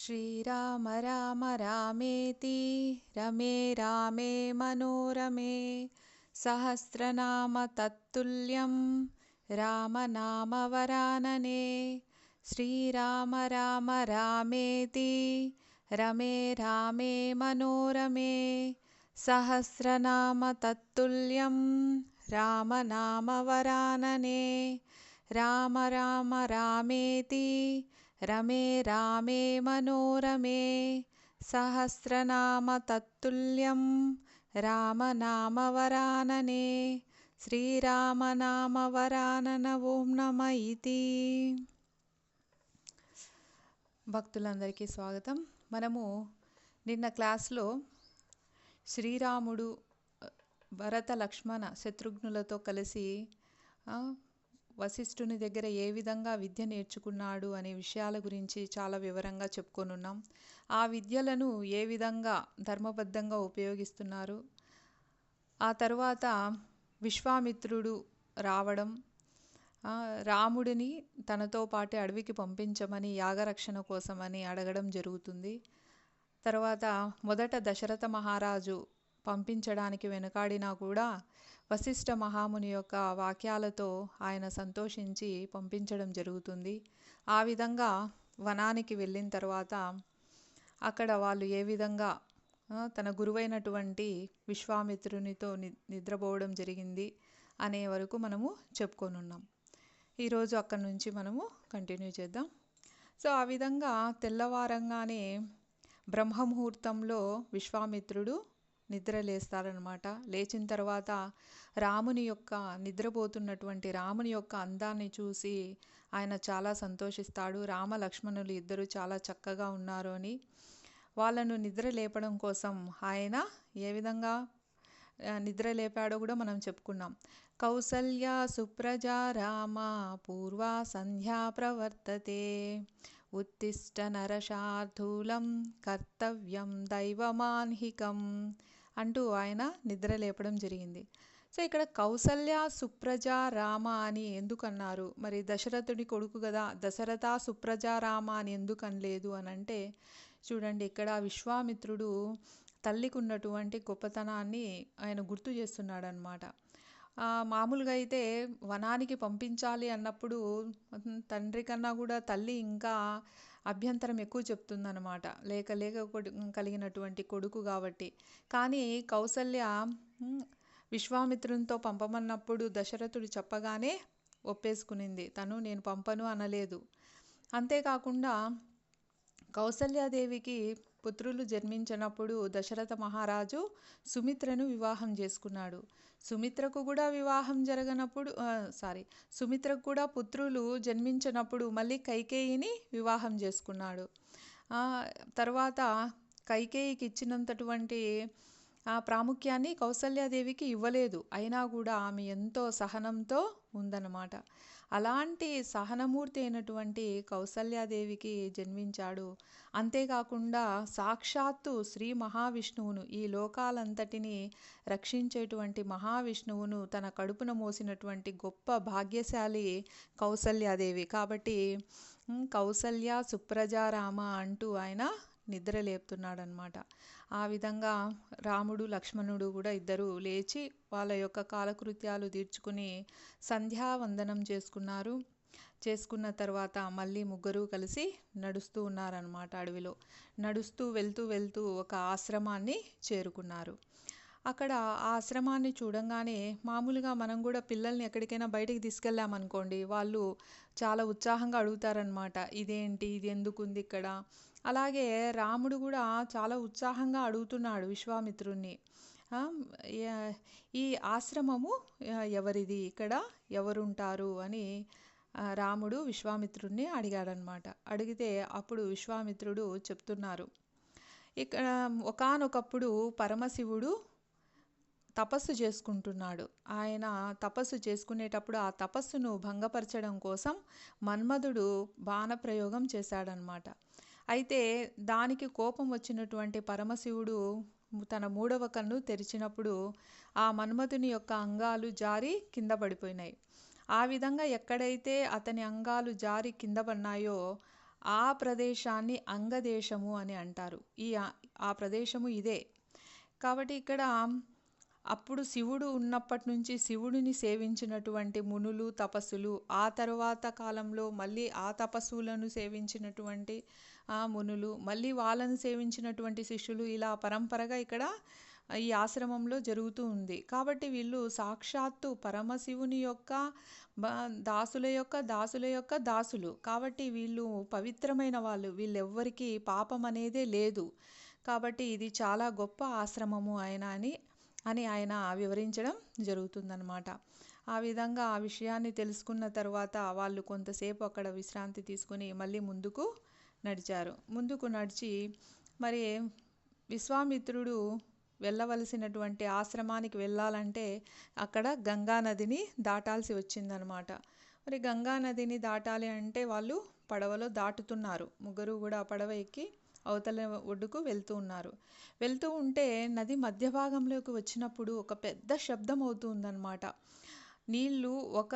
श्रीराम राम रामेति रमे रामे मनोरमे सहस्रनाम तत्तुल्यं रामनामवरानने। श्रीराम राम रामेति रमे रामे मनोरमे सहस्रनाम तत्तुल्यं रामनामवरानने। राम राम रामेति रमे रामे मनोरमे सहस्रनाम तत्तुल्यं रामनामवरानने। శ్రీరామనామవరానన ఓం నమ ఇతి. భక్తులందరికీ స్వాగతం. మనము నిన్న క్లాస్లో శ్రీరాముడు భరత లక్ష్మణ శత్రుఘ్నులతో కలిసి వశిష్ఠుని దగ్గర ఏ విధంగా విద్య నేర్చుకున్నాడు అనే విషయాల గురించి చాలా వివరంగా చెప్పుకొనున్నాం. ఆ విద్యలను ఏ విధంగా ధర్మబద్ధంగా ఉపయోగిస్తున్నారు, ఆ తర్వాత విశ్వామిత్రుడు రావడం, రాముడిని తనతో పాటు అడవికి పంపించమని యాగరక్షణ కోసమని అడగడం జరుగుతుంది. తర్వాత మొదట దశరథ మహారాజు పంపించడానికి వెనుకాడినా కూడా వశిష్ఠ మహాముని యొక్క వాక్యాలతో ఆయన సంతోషించి పంపించడం జరుగుతుంది. ఆ విధంగా వనానికి వెళ్ళిన తర్వాత అక్కడ వాళ్ళు ఏ విధంగా తన గురువైనటువంటి విశ్వామిత్రునితో నిద్రపోవడం జరిగింది అనే వరకు మనము చెప్పుకొనున్నాం. ఈరోజు అక్కడి నుంచి మనము కంటిన్యూ చేద్దాం. సో ఆ విధంగా తెల్లవారంగానే బ్రహ్మముహూర్తంలో విశ్వామిత్రుడు నిద్ర లేస్తారనమాట. లేచిన తర్వాత రాముని యొక్క నిద్రపోతున్నటువంటి రాముని యొక్క అందాన్ని చూసి ఆయన చాలా సంతోషిస్తాడు. రామ లక్ష్మణులు ఇద్దరు చాలా చక్కగా ఉన్నారు అని వాళ్ళను నిద్ర లేపడం కోసం ఆయన ఏ విధంగా నిద్ర లేపాడో కూడా మనం చెప్పుకున్నాం. కౌసల్య సుప్రజా రామ పూర్వా సంధ్యా ప్రవర్తతే ఉత్తిష్ట నరశార్ధూలం కర్తవ్యం దైవమాన్హికం అంటూ ఆయన నిద్ర లేపడం జరిగింది. సో ఇక్కడ కౌసల్య సుప్రజ రామ అని ఎందుకు అన్నారు? మరి దశరథుడి కొడుకు కదా, దశరథ సుప్రజ రామ అని ఎందుకు అనలేదు అని అంటే, చూడండి ఇక్కడ విశ్వామిత్రుడు తల్లికి ఉన్నటువంటి గొప్పతనాన్ని ఆయన గుర్తు చేస్తున్నాడు అనమాట. మామూలుగా అయితే వనానికి పంపించాలి అన్నప్పుడు తండ్రి కన్నా కూడా తల్లి ఇంకా అభ్యంతరం ఎక్కువ చెప్తుందన్నమాట, లేక కలిగినటువంటి కొడుకు కాబట్టి. కానీ కౌసల్య విశ్వామిత్రునితో పంపమన్నప్పుడు దశరథుడు చెప్పగానే ఒప్పేసుకునింది. తను నేను పంపను అనలేదు. అంతేకాకుండా కౌసల్యాదేవికి పుత్రులు జన్మించినప్పుడు దశరథ మహారాజు సుమిత్రను వివాహం చేసుకున్నాడు. సుమిత్రకు కూడా వివాహం సుమిత్రకు కూడా పుత్రులు జన్మించినప్పుడు మళ్ళీ కైకేయిని వివాహం చేసుకున్నాడు. తర్వాత కైకేయికి ఇచ్చినంతటువంటి ప్రాముఖ్యాన్ని కౌసల్యాదేవికి ఇవ్వలేదు. అయినా కూడా ఆమె ఎంతో సహనంతో ఉందన్నమాట. అలాంటి సహనమూర్తి అయినటువంటి కౌసల్యాదేవికి జన్మించాడు. అంతేకాకుండా సాక్షాత్తు శ్రీ మహావిష్ణువును, ఈ లోకాలంతటిని రక్షించేటువంటి మహావిష్ణువును తన కడుపున మోసినటువంటి గొప్ప భాగ్యశాలి కౌసల్యాదేవి. కాబట్టి కౌసల్య సుప్రజారామ అంటూ ఆయన నిద్ర లేపుతున్నాడనమాట. ఆ విధంగా రాముడు లక్ష్మణుడు కూడా ఇద్దరు లేచి వాళ్ళ యొక్క కాలకృత్యాలు తీర్చుకుని సంధ్యావందనం చేసుకున్న తర్వాత మళ్ళీ ముగ్గురు కలిసి నడుస్తూ ఉన్నారనమాట. అడవిలో నడుస్తూ వెళ్తూ ఒక ఆశ్రమాన్ని చేరుకున్నారు. అక్కడ ఆ ఆశ్రమాన్ని చూడంగానే మామూలుగా మనం కూడా పిల్లల్ని ఎక్కడికైనా బయటికి తీసుకెళ్ళామనుకోండి, వాళ్ళు చాలా ఉత్సాహంగా అడుగుతారనమాట, ఇదేంటి, ఇది ఎందుకుంది ఇక్కడ. అలాగే రాముడు కూడా చాలా ఉత్సాహంగా అడుగుతున్నాడు విశ్వామిత్రుణ్ణి, ఈ ఆశ్రమము ఎవరిది, ఇక్కడ ఎవరుంటారు అని రాముడు విశ్వామిత్రుడిని అడిగాడనమాట. అడిగితే అప్పుడు విశ్వామిత్రుడు చెప్తున్నారు, ఇక్కడ ఒకానొకప్పుడు పరమశివుడు తపస్సు చేసుకుంటున్నాడు. ఆయన తపస్సు చేసుకునేటప్పుడు ఆ తపస్సును భంగపరచడం కోసం మన్మధుడు బాణప్రయోగం చేశాడనమాట. అయితే దానికి కోపం వచ్చినటువంటి పరమశివుడు తన మూడవ కన్ను తెరిచినప్పుడు ఆ మన్మధుని యొక్క అంగాలు జారి కింద పడిపోయినాయి. ఆ విధంగా ఎక్కడైతే అతని అంగాలు జారి కింద పడినాయో ఆ ప్రదేశాన్ని అంగదేశము అని అంటారు. ఆ ప్రదేశము ఇదే. కాబట్టి ఇక్కడ అప్పుడు శివుడు ఉన్నప్పటి నుంచి శివుడిని సేవించినటువంటి మునులు, తపస్సులు, ఆ తరువాత కాలంలో మళ్ళీ ఆ తపస్సులను సేవించినటువంటి మునులు, మళ్ళీ వాళ్ళను సేవించినటువంటి శిష్యులు, ఇలా పరంపరగా ఇక్కడ ఈ ఆశ్రమంలో జరుగుతూ ఉంది. కాబట్టి వీళ్ళు సాక్షాత్తు పరమశివుని యొక్క దాసుల యొక్క దాసులు. కాబట్టి వీళ్ళు పవిత్రమైన వాళ్ళు. వీళ్ళెవ్వరికీ పాపం అనేదే లేదు. కాబట్టి ఇది చాలా గొప్ప ఆశ్రమము అని ఆయన వివరించడం జరుగుతుందన్నమాట. ఆ విధంగా ఆ విషయాన్ని తెలుసుకున్న తర్వాత వాళ్ళు కొంతసేపు అక్కడ విశ్రాంతి తీసుకుని మళ్ళీ ముందుకు నడిచారు. ముందుకు నడిచి మరి విశ్వామిత్రుడు వెళ్ళవలసినటువంటి ఆశ్రమానికి వెళ్ళాలంటే అక్కడ గంగా నదిని దాటాల్సి వచ్చిందనమాట. మరి గంగా నదిని దాటాలి అంటే వాళ్ళు పడవలో దాటుతున్నారు. ముగ్గురు కూడా పడవ ఎక్కి అవతల ఒడ్డుకు వెళ్తూ ఉన్నారు. వెళ్తూ ఉంటే నది మధ్య భాగంలోకి వచ్చినప్పుడు ఒక పెద్ద శబ్దం అవుతుందన్నమాట. నీళ్లు ఒక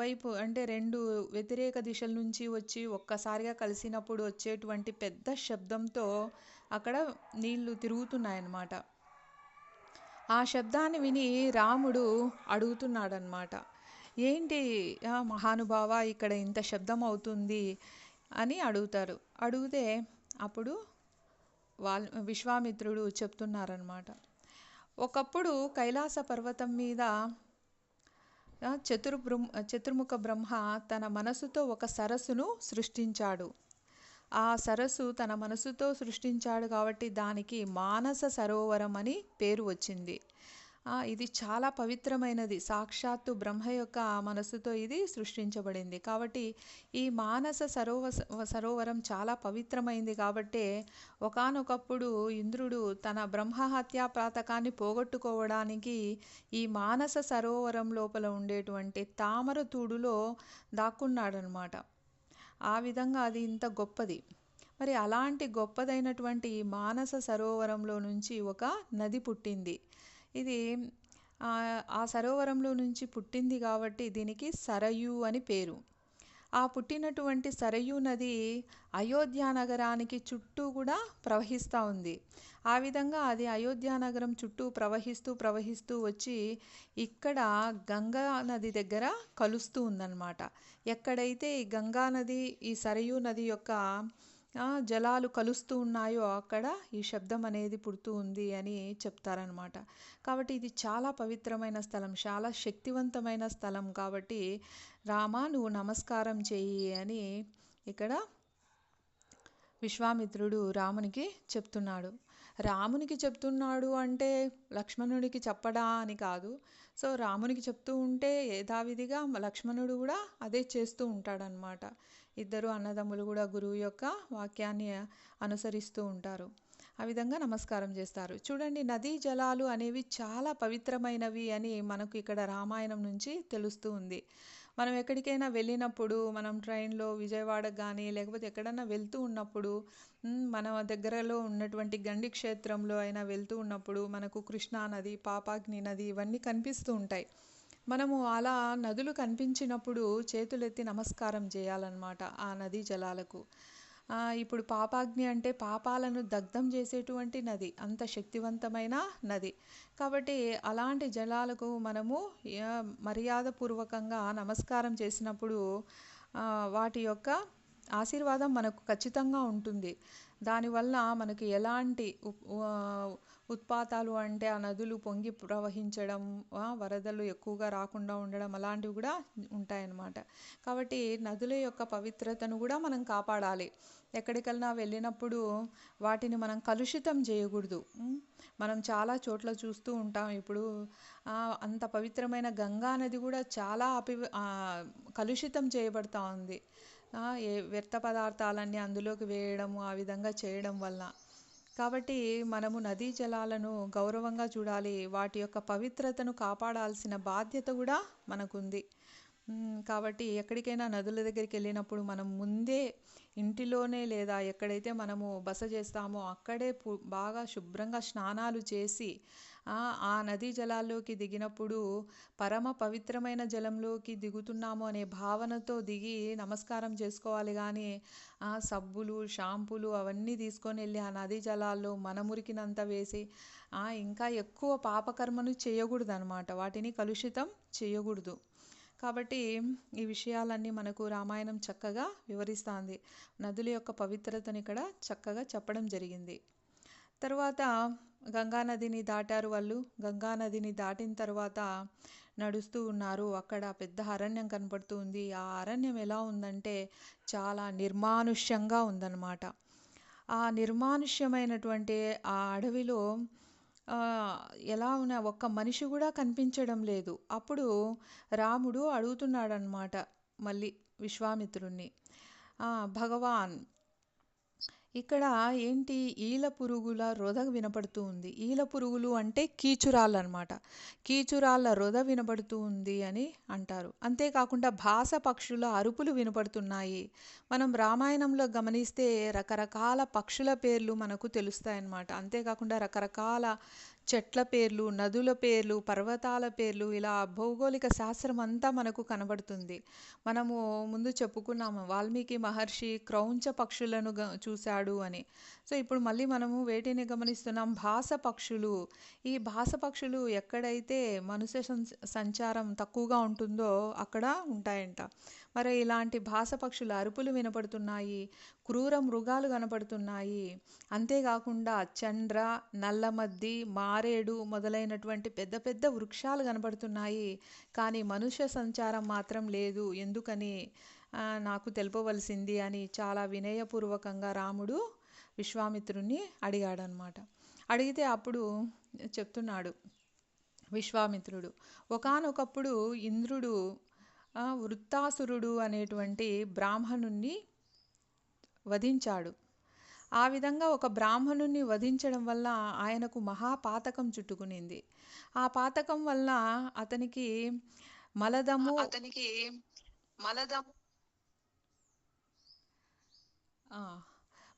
వైపు అంటే రెండు వ్యతిరేక దిశల నుంచి వచ్చి ఒక్కసారిగా కలిసినప్పుడు వచ్చేటువంటి పెద్ద శబ్దంతో అక్కడ నీళ్లు తిరుగుతున్నాయన్నమాట. ఆ శబ్దాన్ని విని రాముడు అడుగుతున్నాడనమాట, ఏంటి మహానుభావ ఇక్కడ ఇంత శబ్దం అవుతుంది అని అడుగుతారు. అడిగితే అప్పుడు విశ్వామిత్రుడు చెప్తున్నారనమాట, ఒకప్పుడు కైలాస పర్వతం మీద చతుర్ముఖ బ్రహ్మ తన మనసుతో ఒక సరస్సును సృష్టించాడు. ఆ సరస్సు తన మనసుతో సృష్టించాడు కాబట్టి దానికి మానస సరోవరం అని పేరు వచ్చింది. ఇది చాలా పవిత్రమైనది. సాక్షాత్తు బ్రహ్మ యొక్క మనసుతో ఇది సృష్టించబడింది. కాబట్టి ఈ మానస సరోవరం చాలా పవిత్రమైంది. కాబట్టి ఒకానొకప్పుడు ఇంద్రుడు తన బ్రహ్మహత్యా ప్రాతకాన్ని పోగొట్టుకోవడానికి ఈ మానస సరోవరం లోపల ఉండేటువంటి తామర తూడులో దాక్కున్నాడనమాట. ఆ విధంగా అది ఇంత గొప్పది. మరి అలాంటి గొప్పదైనటువంటి మానస సరోవరంలో నుంచి ఒక నది పుట్టింది. ఇది ఆ సరోవరంలో నుంచి పుట్టింది కాబట్టి దీనికి సరయూ అని పేరు. ఆ పుట్టినటువంటి సరయూ నది అయోధ్య నగరానికి చుట్టూ కూడా ప్రవహిస్తూ ఉంది. ఆ విధంగా అది అయోధ్య నగరం చుట్టూ ప్రవహిస్తూ వచ్చి ఇక్కడ గంగా నది దగ్గర కలుస్తూ ఉందన్నమాట. ఎక్కడైతే ఈ గంగా నది ఈ సరయూ నది యొక్క జలాలు కలుస్తూ ఉన్నాయో అక్కడ ఈ శబ్దం అనేది పుడుతూ ఉంది అని చెప్తారనమాట. కాబట్టి ఇది చాలా పవిత్రమైన స్థలం, చాలా శక్తివంతమైన స్థలం. కాబట్టి రామా నువ్వు నమస్కారం చెయ్యి అని ఇక్కడ విశ్వామిత్రుడు రామునికి చెప్తున్నాడు. రామునికి చెప్తున్నాడు అంటే లక్ష్మణుడికి చెప్పడా అని కాదు. సో రామునికి చెప్తూ ఉంటే యథావిధిగా లక్ష్మణుడు కూడా అదే చేస్తూ ఉంటాడనమాట. ఇద్దరు అన్నదమ్ములు కూడా గురువు యొక్క వాక్యాన్ని అనుసరిస్తూ ఉంటారు. ఆ విధంగా నమస్కారం చేస్తారు. చూడండి, నదీ జలాలు అనేవి చాలా పవిత్రమైనవి అని మనకు ఇక్కడ రామాయణం నుంచి తెలుస్తూ ఉంది. మనం ఎక్కడికైనా వెళ్ళినప్పుడు, మనం ట్రైన్లో విజయవాడకు కానీ లేకపోతే ఎక్కడన్నా వెళ్తూ ఉన్నప్పుడు, మన దగ్గరలో ఉన్నటువంటి గండి క్షేత్రంలో అయినా వెళ్తూ ఉన్నప్పుడు మనకు కృష్ణా నది, పాపాగ్ని నది ఇవన్నీ కనిపిస్తూ ఉంటాయి. మనము అలా నదులు కనిపించినప్పుడు చేతులెత్తి నమస్కారం చేయాలన్నమాట ఆ నదీ జలాలకు. ఇప్పుడు పాపాగ్ని అంటే పాపాలను దగ్ధం చేసేటువంటి నది, అంత శక్తివంతమైన నది. కాబట్టి అలాంటి జలాలకు మనము మర్యాదపూర్వకంగా నమస్కారం చేసినప్పుడు వాటి యొక్క ఆశీర్వాదం మనకు ఖచ్చితంగా ఉంటుంది. దానివల్ల మనకు ఎలాంటి ఉత్పాతాలు అంటే ఆ నదులు పొంగి ప్రవహించడం, వరదలు ఎక్కువగా రాకుండా ఉండడం అలాంటివి కూడా ఉంటాయన్నమాట. కాబట్టి నదుల యొక్క పవిత్రతను కూడా మనం కాపాడాలి. ఎక్కడికైనా వెళ్ళినప్పుడు వాటిని మనం కలుషితం చేయకూడదు. మనం చాలా చోట్ల చూస్తూ ఉంటాం. ఇప్పుడు అంత పవిత్రమైన గంగా నది కూడా చాలా కలుషితం చేయబడతా ఉంది. వ్యర్థ పదార్థాలన్నీ అందులోకి వేయడము, ఆ విధంగా చేయడం వల్ల. కాబట్టి మనము నదీ జలాలను గౌరవంగా చూడాలి. వాటి యొక్క పవిత్రతను కాపాడాల్సిన బాధ్యత కూడా మనకుంది. కాబట్టి ఎక్కడికైనా నదుల దగ్గరికి వెళ్ళినప్పుడు మనం ముందే ఇంటిలోనే లేదా ఎక్కడైతే మనము బస చేస్తామో అక్కడే బాగా శుభ్రంగా స్నానాలు చేసి ఆ నదీ జలాల్లోకి దిగినప్పుడు పరమ పవిత్రమైన జలంలోకి దిగుతున్నాము అనే భావనతో దిగి నమస్కారం చేసుకోవాలి కానీ సబ్బులు షాంపులు అవన్నీ తీసుకొని వెళ్ళి ఆ నదీ జలాల్లో మన మురికినంతా వేసి ఇంకా ఎక్కువ పాపకర్మను చేయకూడదు అనమాట. వాటిని కలుషితం చేయకూడదు. కాబట్టి ఈ విషయాలన్నీ మనకు రామాయణం చక్కగా వివరిస్తుంది. నదుల యొక్క పవిత్రతని ఇక్కడ చక్కగా చెప్పడం జరిగింది. తర్వాత గంగానదిని దాటారు వాళ్ళు. గంగానదిని దాటిన తర్వాత నడుస్తూ ఉన్నారు. అక్కడ పెద్ద అరణ్యం కనపడుతూ ఉంది. ఆ అరణ్యం ఎలా ఉందంటే చాలా నిర్మానుష్యంగా ఉందన్నమాట. ఆ నిర్మానుష్యమైనటువంటి ఆ అడవిలో ఎలా ఉన్న ఒక్క మనిషి కూడా కనిపించడం లేదు. అప్పుడు రాముడు అడుగుతున్నాడనమాట మళ్ళీ విశ్వామిత్రుణ్ణి, భగవాన్ ఇక్కడ ఏంటి ఈల పురుగుల రొద వినపడుతూ ఉంది. ఈల పురుగులు అంటే కీచురాళ్ళు అనమాట. కీచురాళ్ళ రొద వినపడుతూ ఉంది అని అంటారు. అంతేకాకుండా భాస పక్షుల అరుపులు వినపడుతున్నాయి. మనం రామాయణంలో గమనిస్తే రకరకాల పక్షుల పేర్లు మనకు తెలుస్తాయన్నమాట. అంతేకాకుండా రకరకాల చెట్ల పేర్లు, నదుల పేర్లు, పర్వతాల పేర్లు, ఇలా భౌగోళిక శాస్త్రం అంతా మనకు కనబడుతుంది. మనము ముందు చెప్పుకున్నాము వాల్మీకి మహర్షి క్రౌంచ పక్షులను చూశాడు అని. సో ఇప్పుడు మళ్ళీ మనము వేటిని గమనిస్తున్నాం, భాస పక్షులు. ఈ భాస పక్షులు ఎక్కడైతే మనుష్య సంచారం తక్కువగా ఉంటుందో అక్కడ ఉంటాయంట. మరి ఇలాంటి భాస పక్షుల అరుపులు వినపడుతున్నాయి, క్రూర మృగాలు కనపడుతున్నాయి. అంతేకాకుండా చండ్ర, నల్లమద్ది, మారేడు మొదలైనటువంటి పెద్ద పెద్ద వృక్షాలు కనపడుతున్నాయి. కానీ మనుష్య సంచారం మాత్రం లేదు. ఎందుకని నాకు తెలుపవలసింది అని చాలా వినయపూర్వకంగా రాముడు విశ్వామిత్రుణ్ణి అడిగాడనమాట. అడిగితే అప్పుడు చెప్తున్నాడు విశ్వామిత్రుడు, ఒకానొకప్పుడు ఇంద్రుడు వృత్తాసురుడు అనేటువంటి బ్రాహ్మణుణ్ణి వధించాడు. ఆ విధంగా ఒక బ్రాహ్మణుణ్ణి వధించడం వల్ల ఆయనకు మహాపాతకం చుట్టుకునింది. ఆ పాతకం వల్ల అతనికి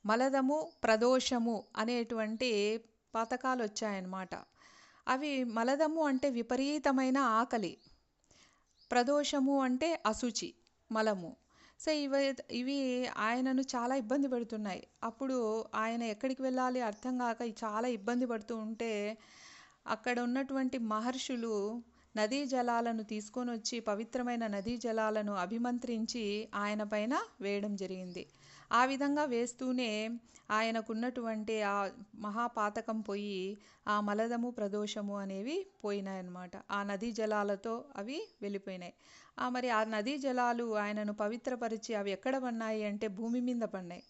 మలదము ప్రదోషము అనేటువంటి పాతకాలు వచ్చాయన్నమాట. అవి మలదము అంటే విపరీతమైన ఆకలి, ప్రదోషము అంటే అశుచి, మలము. సో ఇవి ఆయనను చాలా ఇబ్బంది పెడుతున్నాయి. అప్పుడు ఆయన ఎక్కడికి వెళ్ళాలి అర్థం కాక చాలా ఇబ్బంది పడుతూ ఉంటే అక్కడ ఉన్నటువంటి మహర్షులు నదీ జలాలను తీసుకొని వచ్చి పవిత్రమైన నదీ జలాలను అభిమంత్రించి ఆయన పైన వేయడం జరిగింది. ఆ విధంగా వేస్తూనే ఆయనకున్నటువంటి ఆ మహాపాతకం పోయి ఆ మలదము ప్రదోషము అనేవి పోయినాయన్నమాట. ఆ నదీ జలాలతో అవి వెళ్ళిపోయినాయి. మరి ఆ నదీ జలాలు ఆయనను పవిత్రపరిచి అవి ఎక్కడ పడినాయి అంటే భూమి మీద పడినాయి.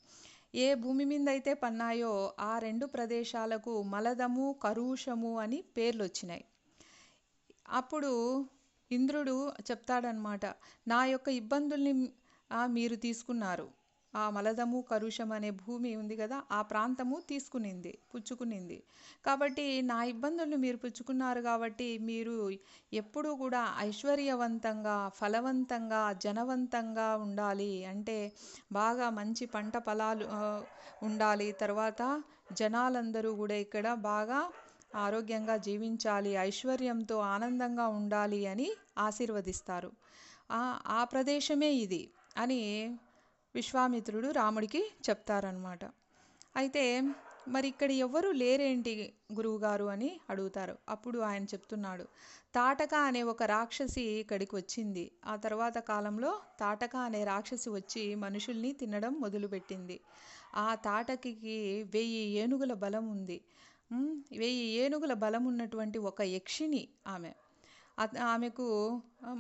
ఏ భూమి మీద అయితే పన్నాయో ఆ రెండు ప్రదేశాలకు మలదము కరుషము అని పేర్లు వచ్చినాయి. అప్పుడు ఇంద్రుడు చెప్తాడనమాట, నా యొక్క ఇబ్బందుల్ని మీరు తీసుకున్నారు. ఆ మలదము కరుషం అనే భూమి ఉంది కదా, ఆ ప్రాంతము పుచ్చుకునింది. కాబట్టి నా ఇబ్బందులను మీరు పుచ్చుకున్నారు కాబట్టి మీరు ఎప్పుడూ కూడా ఐశ్వర్యవంతంగా, ఫలవంతంగా, జనవంతంగా ఉండాలి. అంటే బాగా మంచి పంట పొలాలు ఉండాలి. తర్వాత జనాలందరూ కూడా ఇక్కడ బాగా ఆరోగ్యంగా జీవించాలి, ఐశ్వర్యంతో ఆనందంగా ఉండాలి అని ఆశీర్వదిస్తారు. ఆ ప్రదేశమే ఇది అని విశ్వామిత్రుడు రాముడికి చెప్తారనమాట. అయితే మరి ఇక్కడ ఎవరు లేరేంటి గురువుగారు అని అడుగుతారు. అప్పుడు ఆయన చెప్తున్నాడు, తాటక అనే ఒక రాక్షసి ఇక్కడికి వచ్చింది. ఆ తర్వాత కాలంలో తాటక అనే రాక్షసి వచ్చి మనుషుల్ని తినడం మొదలుపెట్టింది. ఆ తాటకి 1000 ఏనుగుల బలం ఉంది. 1000 ఏనుగుల బలం ఉన్నటువంటి ఒక యక్షిని ఆమెకు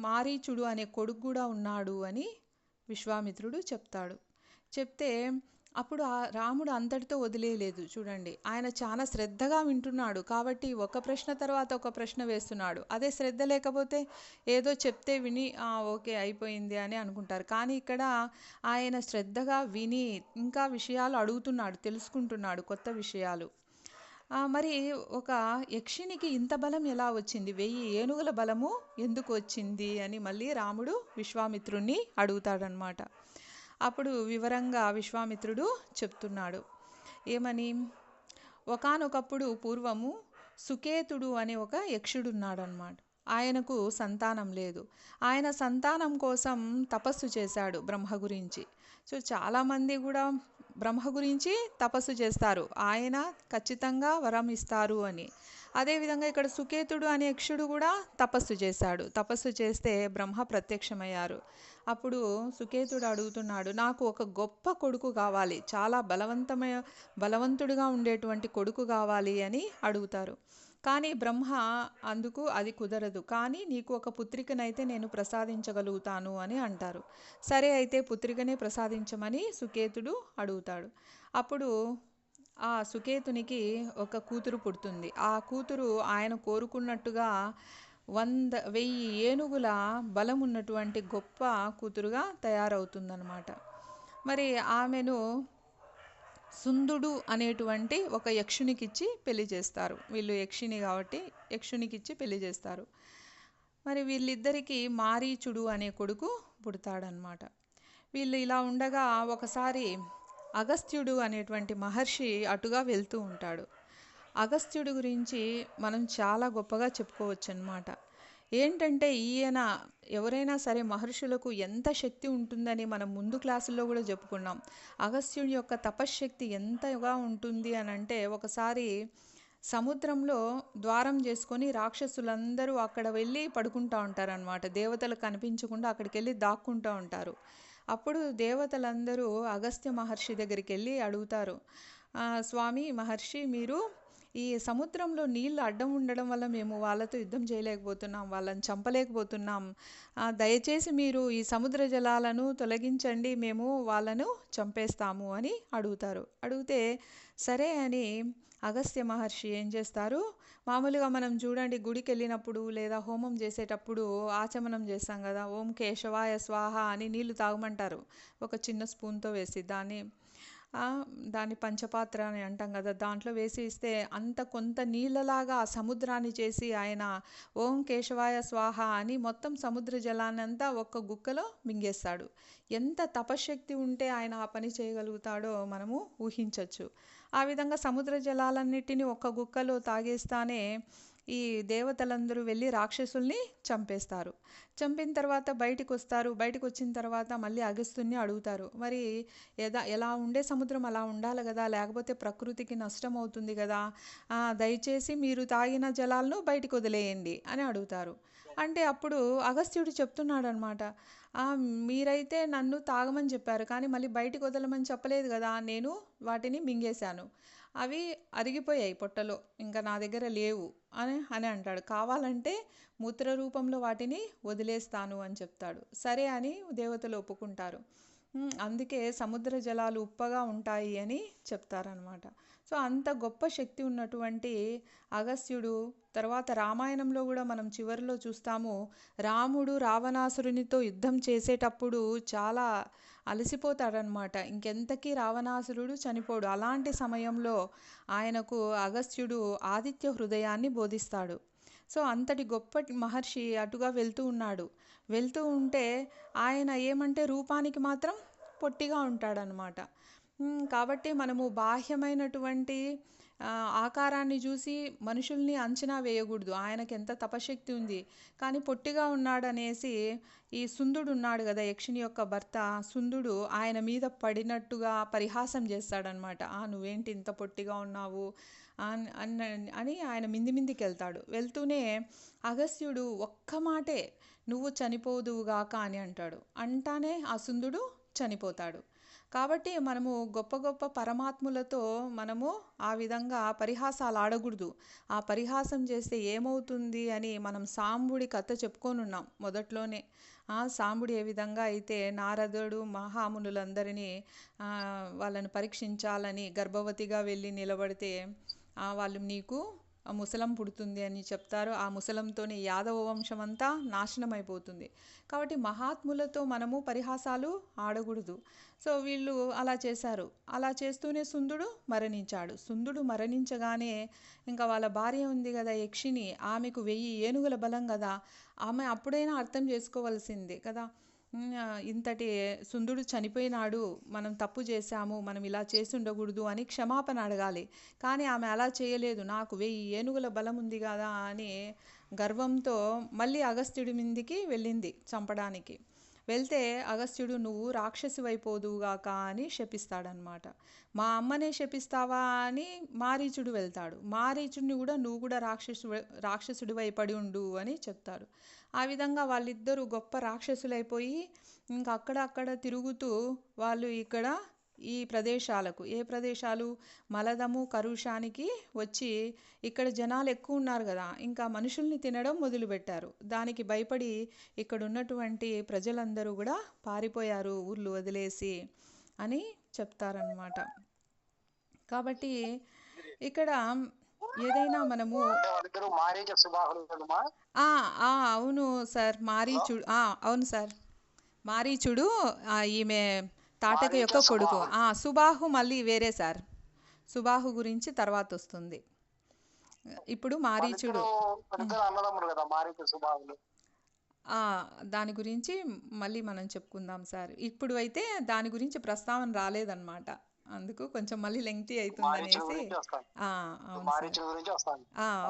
మారీచుడు అనే కొడుకు కూడా ఉన్నాడు అని విశ్వామిత్రుడు చెప్తాడు. చెప్తే అప్పుడు ఆ రాముడు అంతటితో వదిలేయలేదు. చూడండి, ఆయన చాలా శ్రద్ధగా వింటున్నాడు. కాబట్టి ఒక ప్రశ్న తర్వాత ఒక ప్రశ్న వేస్తున్నాడు. అదే శ్రద్ధ లేకపోతే ఏదో చెప్తే విని ఓకే అయిపోయింది అని అనుకుంటారు. కానీ ఇక్కడ ఆయన శ్రద్ధగా విని ఇంకా విషయాలు అడుగుతున్నాడు, తెలుసుకుంటున్నాడు కొత్త విషయాలు. మరి ఒక యక్షినికి ఇంత బలం ఎలా వచ్చింది, 1000 ఏనుగుల బలము ఎందుకు వచ్చింది అని మళ్ళీ రాముడు విశ్వామిత్రుణ్ణి అడుగుతాడనమాట. అప్పుడు వివరంగా విశ్వామిత్రుడు చెప్తున్నాడు ఏమని, ఒకానొకప్పుడు పూర్వము సుకేతుడు అనే ఒక యక్షుడు ఉన్నాడనమాట. ఆయనకు సంతానం లేదు. ఆయన సంతానం కోసం తపస్సు చేశాడు బ్రహ్మ గురించి. సో చాలామంది కూడా బ్రహ్మ గురించి తపస్సు చేస్తారు, ఆయన ఖచ్చితంగా వరం ఇస్తారు అని. అదేవిధంగా ఇక్కడ సుకేతుడు అనే యక్షుడు కూడా తపస్సు చేశాడు. తపస్సు చేస్తే బ్రహ్మ ప్రత్యక్షమయ్యారు. అప్పుడు సుకేతుడు అడుగుతున్నాడు, నాకు ఒక గొప్ప కొడుకు కావాలి, చాలా బలవంతుడుగా ఉండేటువంటి కొడుకు కావాలి అని అడుగుతారు. కానీ బ్రహ్మ అందుకు అది కుదరదు, కానీ నీకు ఒక పుత్రికనైతే నేను ప్రసాదించగలుగుతాను అని అంటారు. సరే అయితే పుత్రికనే ప్రసాదించమని సుకేతుడు అడుగుతాడు. అప్పుడు ఆ సుకేతునికి ఒక కూతురు పుడుతుంది. ఆ కూతురు ఆయన కోరుకున్నట్టుగా 1000 ఏనుగుల బలం ఉన్నటువంటి గొప్ప కూతురుగా తయారవుతుందన్నమాట. మరి ఆమెను సుందుడు అనేటువంటి ఒక యక్షునికిచ్చి పెళ్లి చేస్తారు. వీళ్ళు యక్షిని కాబట్టి యక్షునికిచ్చి పెళ్లి చేస్తారు. మరి వీళ్ళిద్దరికీ మారీచుడు అనే కొడుకు పుడతాడనమాట. వీళ్ళు ఇలా ఉండగా ఒకసారి అగస్త్యుడు అనేటువంటి మహర్షి అటుగా వెళ్తూ ఉంటాడు. అగస్త్యుడి గురించి మనం చాలా గొప్పగా చెప్పుకోవచ్చు అన్నమాట. ఏంటంటే ఈయన ఎవరైనా సరే మహర్షులకు ఎంత శక్తి ఉంటుందని మనం ముందు క్లాసుల్లో కూడా చెప్పుకున్నాం. అగస్త్యుడి యొక్క తపశ్శక్తి ఎంతగా ఉంటుంది అని అంటే, ఒకసారి సముద్రంలో ద్వారం చేసుకొని రాక్షసులందరూ అక్కడ వెళ్ళి పడుకుంటూ ఉంటారనమాట. దేవతలు కనిపించకుండా అక్కడికి వెళ్ళి దాక్కుంటూ ఉంటారు. అప్పుడు దేవతలందరూ అగస్త్య మహర్షి దగ్గరికి వెళ్ళి అడుగుతారు, స్వామి మహర్షి, మీరు ఈ సముద్రంలో నీళ్ళు అడ్డం ఉండడం వల్ల మేము వాళ్ళతో యుద్ధం చేయలేకపోతున్నాం, వాళ్ళని చంపలేకపోతున్నాం, దయచేసి మీరు ఈ సముద్ర జలాలను తొలగించండి, మేము వాళ్ళను చంపేస్తాము అని అడుగుతారు. అడిగితే సరే అని అగస్త్య మహర్షి ఏం చేస్తారు, మామూలుగా మనం చూడండి గుడికి వెళ్ళినప్పుడు లేదా హోమం చేసేటప్పుడు ఆచమనం చేస్తాం కదా, ఓం కేశవాయ స్వాహ అని నీళ్లు తాగమంటారు ఒక చిన్న స్పూన్తో వేసి. దాన్ని పంచపాత్ర అని అంటాం కదా, దాంట్లో వేసి ఇస్తే అంత కొంత నీళ్ళలాగా ఆ సముద్రాన్ని చేసి ఆయన ఓం కేశవాయ స్వాహ అని మొత్తం సముద్ర జలాన్ని అంతా ఒక్క గుక్కలో మింగేస్తాడు. ఎంత తపశ్శక్తి ఉంటే ఆయన ఆ పని చేయగలుగుతాడో మనము ఊహించవచ్చు. ఆ విధంగా సముద్ర జలాలన్నిటినీ ఒక్క గుక్కలో తాగేస్తానే ఈ దేవతలందరూ వెళ్ళి రాక్షసుల్ని చంపేస్తారు. చంపిన తర్వాత బయటికి వస్తారు. బయటకు వచ్చిన తర్వాత మళ్ళీ అగస్త్యుని అడుగుతారు, మరి ఎలా ఉండే సముద్రం అలా ఉండాలి కదా, లేకపోతే ప్రకృతికి నష్టం అవుతుంది కదా, దయచేసి మీరు తాగిన జలాలను బయటికి వదిలేయండి అని అడుగుతారు. అంటే అప్పుడు అగస్త్యుడు చెప్తున్నాడు అనమాట, మీరైతే నన్ను తాగమని చెప్పారు, కానీ మళ్ళీ బయటికి వదలమని చెప్పలేదు కదా, నేను వాటిని మింగేశాను, అవి అరిగిపోయాయి పొట్టలో, ఇంకా నా దగ్గర లేవు అని అంటాడు. కావాలంటే మూత్ర రూపంలో వాటిని వదిలేస్తాను అని చెప్తాడు. సరే అని దేవతలు ఒప్పుకుంటారు. అందుకే సముద్ర జలాలు ఉప్పగా ఉంటాయి అని చెప్తారనమాట. సో అంత గొప్ప శక్తి ఉన్నటువంటి అగస్త్యుడు తర్వాత రామాయణంలో కూడా మనం చివరిలో చూస్తాము, రాముడు రావణాసురునితో యుద్ధం చేసేటప్పుడు చాలా అలసిపోతాడనమాట. ఇంకెంతకీ రావణాసురుడు చనిపోడు. అలాంటి సమయంలో ఆయనకు అగస్త్యుడు ఆదిత్య హృదయాన్ని బోధిస్తాడు. సో అంతటి గొప్ప మహర్షి అటుగా వెళ్తూ ఉన్నాడు. వెళ్తూ ఉంటే ఆయన ఏమంటే రూపానికి మాత్రం పొట్టిగా ఉంటాడనమాట. కాబట్టి మనము బాహ్యమైనటువంటి ఆకారాన్ని చూసి మనుషుల్ని అంచనా వేయకూడదు. ఆయనకి ఎంత తపశక్తి ఉంది, కానీ పొట్టిగా ఉన్నాడనేసి ఈ సుందుడు ఉన్నాడు కదా, యక్షిని యొక్క భర్త సుందుడు ఆయన మీద పడినట్టుగా పరిహాసం చేస్తాడనమాట. నువ్వేంటి ఇంత పొట్టిగా ఉన్నావు అని ఆయన మిందికి వెళ్తాడు. వెళ్తూనే అగస్త్యుడు ఒక్క మాటే, నువ్వు చనిపోదువుగాక అని అంటాడు. అంటానే ఆ సుందుడు చనిపోతాడు. కాబట్టి మనము గొప్ప గొప్ప పరమాత్ములతో మనము ఆ విధంగా పరిహాసాలు ఆడకూడదు. ఆ పరిహాసం చేస్తే ఏమవుతుంది అని మనం సాంబుడి కథ చెప్పుకొనున్నాం మొదట్లోనే. సాంబుడు ఏ విధంగా అయితే నారదుడు మహామునులందరినీ వాళ్ళని పరీక్షించాలని గర్భవతిగా వెళ్ళి నిలబడితే వాళ్ళు నీకు ముసలం పుడుతుంది అని చెప్తారు. ఆ ముసలంతోనే యాదవ వంశం అంతా నాశనం అయిపోతుంది. కాబట్టి మహాత్ములతో మనము పరిహాసాలు ఆడకూడదు. సో వీళ్ళు అలా చేశారు. అలా చేస్తూనే సుందుడు మరణించాడు. సుందుడు మరణించగానే ఇంకా వాళ్ళ భార్య ఉంది కదా యక్షిని, ఆమెకు 1000 ఏనుగుల బలం కదా, ఆమె అప్పుడైనా అర్థం చేసుకోవాల్సిందే కదా, ఇంతటి సుందుడు చనిపోయినాడు, మనం తప్పు చేశాము, మనం ఇలా చేసి ఉండకూడదు అని క్షమాపణ అడగాలి. కానీ ఆమె అలా చేయలేదు. నాకు 1000 ఏనుగుల బలం ఉంది కదా అని గర్వంతో మళ్ళీ అగస్త్యుడి మీదికి వెళ్ళింది చంపడానికి. వెళ్తే అగస్త్యుడు నువ్వు రాక్షసివైపోదువుగాక అని శపిస్తాడనమాట. మా అమ్మనే శపిస్తావా అని మారీచుడు వెళ్తాడు. మారీచుడిని కూడా నువ్వు కూడా రాక్షసుడివై పడి ఉండు అని చెప్తాడు. ఆ విధంగా వాళ్ళిద్దరూ గొప్ప రాక్షసులైపోయి ఇంకా అక్కడ తిరుగుతూ వాళ్ళు ఇక్కడ ఈ ప్రదేశాలకు, ఏ ప్రదేశాలు, మలదము కరుషానికి వచ్చి ఇక్కడ జనాలు ఎక్కువ ఉన్నారు కదా, ఇంకా మనుషుల్ని తినడం మొదలుపెట్టారు. దానికి భయపడి ఇక్కడ ఉన్నటువంటి ప్రజలందరూ కూడా పారిపోయారు ఊర్లు వదిలేసి అని చెప్తారనమాట. కాబట్టి ఇక్కడ ఏదైనా మనము అవును సార్, మారీచుడు అవును సార్, మారీచుడు ఈమె తాటక యొక్క కొడుకు. సుబాహు మళ్ళీ వేరే సార్, సుబాహు గురించి తర్వాత వస్తుంది. ఇప్పుడు మారీచుడు దాని గురించి మళ్ళీ మనం చెప్పుకుందాం సార్. ఇప్పుడు అయితే దాని గురించి ప్రస్తావన రాలేదన్నమాట, అందుకు కొంచెం మళ్ళీ లెంగ్తీ అవుతుంది అనేసి.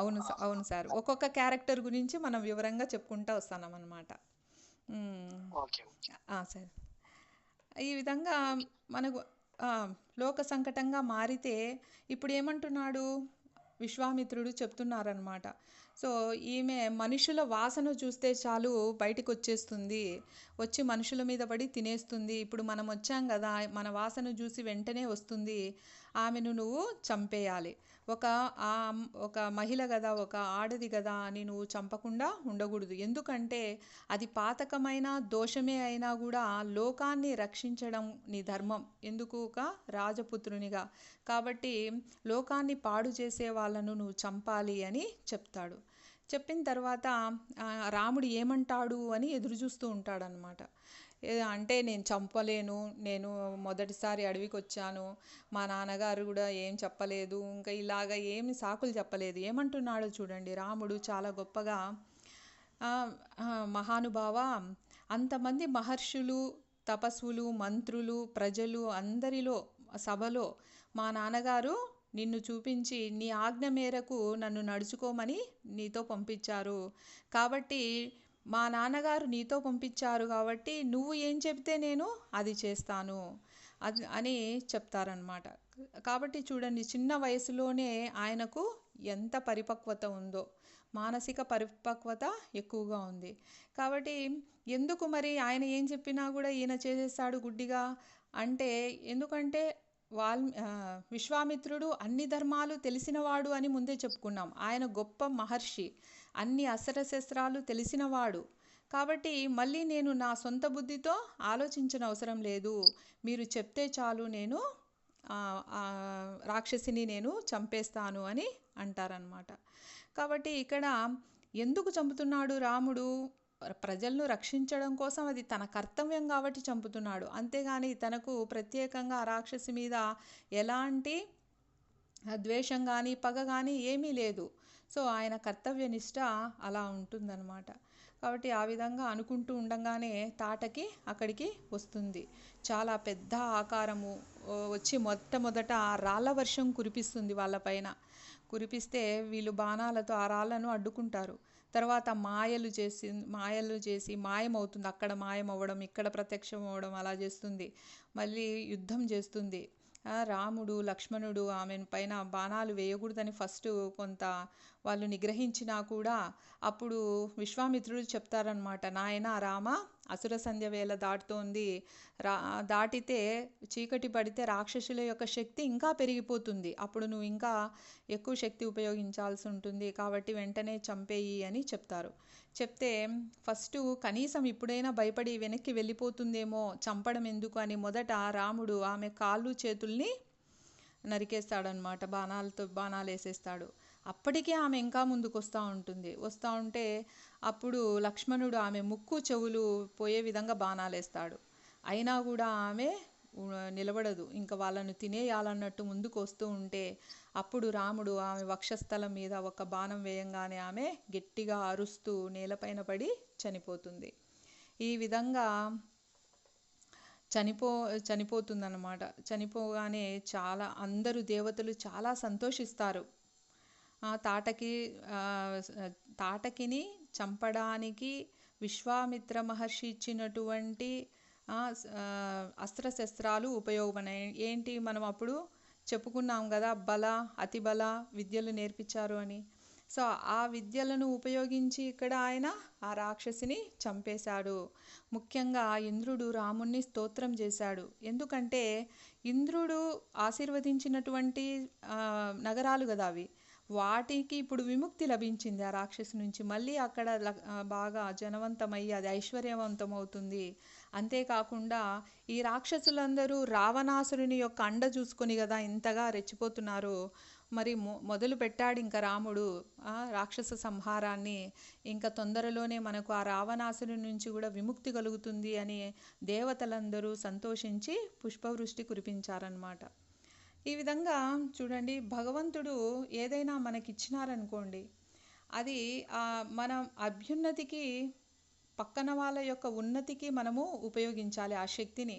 అవును సార్, అవును సార్, ఒక్కొక్క క్యారెక్టర్ గురించి మనం వివరంగా చెప్పుకుంటూ వస్తున్నాం అన్నమాట. సార్, ఈ విధంగా మనకు లోక సంకటంగా మారితే ఇప్పుడు ఏమంటున్నాడు విశ్వామిత్రుడు చెప్తున్నారనమాట. సో ఈమె మనుషుల వాసన చూస్తే చాలు బయటికి వచ్చేస్తుంది, వచ్చి మనుషుల మీద పడి తినేస్తుంది. ఇప్పుడు మనం వచ్చాం కదా, మన వాసన చూసి వెంటనే వస్తుంది, ఆమెను నువ్వు చంపేయాలి. ఒక మహిళ కదా, ఒక ఆడది కదా అని నువ్వు చంపకుండా ఉండకూడదు. ఎందుకంటే అది పాతకమైన దోషమే అయినా కూడా లోకాన్ని రక్షించడం నీ ధర్మం. ఎందుకు? ఒక రాజపుత్రునిగా కాబట్టి లోకాన్ని పాడు చేసే వాళ్ళను నువ్వు చంపాలి అని చెప్తాడు. చెప్పిన తర్వాత రాముడు ఏమంటాడు అని ఎదురు చూస్తూ ఉంటాడనమాట. అంటే నేను చంపలేను, నేను మొదటిసారి అడవికి వచ్చాను, మా నాన్నగారు కూడా ఏం చెప్పలేదు, ఇంకా ఇలాగ ఏమి సాకులు చెప్పలేదు. ఏమంటున్నాడో చూడండి రాముడు చాలా గొప్పగా. మహానుభావ, అంతమంది మహర్షులు, తపస్సులు, మంత్రులు, ప్రజలు అందరిలో సభలో మా నాన్నగారు నిన్ను చూపించి నీ ఆజ్ఞ మేరకు నన్ను నడుచుకోమని నీతో పంపించారు. కాబట్టి మా నాన్నగారు నీతో పంపించారు కాబట్టి నువ్వు ఏం చెప్తే నేను అది చేస్తాను అని చెప్తారనమాట. కాబట్టి చూడండి, చిన్న వయసులోనే ఆయనకు ఎంత పరిపక్వత ఉందో, మానసిక పరిపక్వత ఎక్కువగా ఉంది. కాబట్టి ఎందుకు మరి ఆయన ఏం చెప్పినా కూడా ఈయన చేసేస్తాడు గుడ్డిగా అంటే, ఎందుకంటే విశ్వామిత్రుడు అన్ని ధర్మాలు తెలిసినవాడు అని ముందే చెప్పుకున్నాం. ఆయన గొప్ప మహర్షి, అన్ని అస్త్రశస్త్రాలు తెలిసినవాడు. కాబట్టి మళ్ళీ నేను నా సొంత బుద్ధితో ఆలోచించిన అవసరం లేదు, మీరు చెప్తే చాలు నేను రాక్షసిని నేను చంపేస్తాను అని అంటారనమాట. కాబట్టి ఇక్కడ ఎందుకు చంపుతున్నాడు రాముడు? ప్రజలను రక్షించడం కోసం, అది తన కర్తవ్యం కాబట్టి చంపుతున్నాడు. అంతేగాని తనకు ప్రత్యేకంగా ఆ రాక్షసి మీద ఎలాంటి ద్వేషం కానీ పగ కానీ ఏమీ లేదు. సో ఆయన కర్తవ్యనిష్ట అలా ఉంటుందన్నమాట. కాబట్టి ఆ విధంగా అనుకుంటూ ఉండగానే తాటకి అక్కడికి వస్తుంది. చాలా పెద్ద ఆకారము వచ్చి మొట్టమొదట రాళ్ళ వర్షం కురిపిస్తుంది వాళ్ళపైన. కురిపిస్తే వీళ్ళు బాణాలతో ఆ రాళ్ళను అడ్డుకుంటారు. తర్వాత మాయలు చేసి మాయమవుతుంది. అక్కడ మాయమవ్వడం, ఇక్కడ ప్రత్యక్షం అవ్వడం అలా చేస్తుంది. మళ్ళీ యుద్ధం చేస్తుంది. రాముడు లక్ష్మణుడు ఆమె పైన బాణాలు వేయకూడదని ఫస్ట్ కొంత వాళ్ళు నిగ్రహించినా కూడా అప్పుడు విశ్వామిత్రుడు చెప్తారనమాట, నాయన రామ, అసుర సంధ్య వేళ దాటుతోంది, దాటితే చీకటి పడితే రాక్షసుల యొక్క శక్తి ఇంకా పెరిగిపోతుంది, అప్పుడు నువ్వు ఇంకా ఎక్కువ శక్తి ఉపయోగించాల్సి ఉంటుంది, కాబట్టి వెంటనే చంపేయి అని చెప్తారు. చెప్తే ఫస్ట్ కనీసం ఇప్పుడైనా భయపడి వెనక్కి వెళ్ళిపోతుందేమో, చంపడం ఎందుకు అని మొదట రాముడు ఆమె కాళ్ళు చేతుల్ని నరికేస్తాడనమాట. బాణాలు వేసేస్తాడు. అప్పటికే ఆమె ఇంకా ముందుకు వస్తూ ఉంటే అప్పుడు లక్ష్మణుడు ఆమె ముక్కు చెవులు పోయే విధంగా బాణాలు వేస్తాడు. అయినా కూడా ఆమె నిలబడదు, ఇంకా వాళ్ళను తినేయాలన్నట్టు ముందుకు వస్తూ ఉంటే అప్పుడు రాముడు ఆమె వక్షస్థలం మీద ఒక బాణం వేయంగానే ఆమె గట్టిగా అరుస్తూ నేలపైన పడి చనిపోతుంది. ఈ విధంగా చనిపో చనిపోతుందన్నమాట. చనిపోగానే చాలా అందరూ దేవతలు చాలా సంతోషిస్తారు. ఆ తాటకి తాటకిని చంపడానికి విశ్వామిత్ర మహర్షి ఇచ్చినటువంటి అస్త్రశస్త్రాలు ఉపయోగపడినాయి. ఏంటి మనం అప్పుడు చెప్పుకున్నాం కదా, అతి బల విద్యలు నేర్పించారు అని. సో ఆ విద్యలను ఉపయోగించి ఇక్కడ ఆయన ఆ రాక్షసిని చంపేశాడు. ముఖ్యంగా ఇంద్రుడు రాముణ్ణి స్తోత్రం చేశాడు. ఎందుకంటే ఇంద్రుడు ఆశీర్వదించినటువంటి నగరాలు కదా అవి. వాటికి ఇప్పుడు విముక్తి లభించింది ఆ రాక్షసు నుంచి. మళ్ళీ అక్కడ బాగా జనవంతమయ్యి అది ఐశ్వర్యవంతం అవుతుంది. అంతేకాకుండా ఈ రాక్షసులందరూ రావణాసురుని యొక్క అండ చూసుకొని కదా ఇంతగా రెచ్చిపోతున్నారు. మరి మొదలు పెట్టాడు ఇంకా రాముడు రాక్షస సంహారాన్ని. ఇంకా తొందరలోనే మనకు ఆ రావణాసురుని నుంచి కూడా విముక్తి కలుగుతుంది అని దేవతలందరూ సంతోషించి పుష్పవృష్టి కురిపించారన్నమాట. ఈ విధంగా చూడండి, భగవంతుడు ఏదైనా మనకిచ్చినారనుకోండి, అది మన అభ్యున్నతికి, పక్కన వాళ్ళ యొక్క ఉన్నతికి మనము ఉపయోగించాలి ఆ శక్తిని.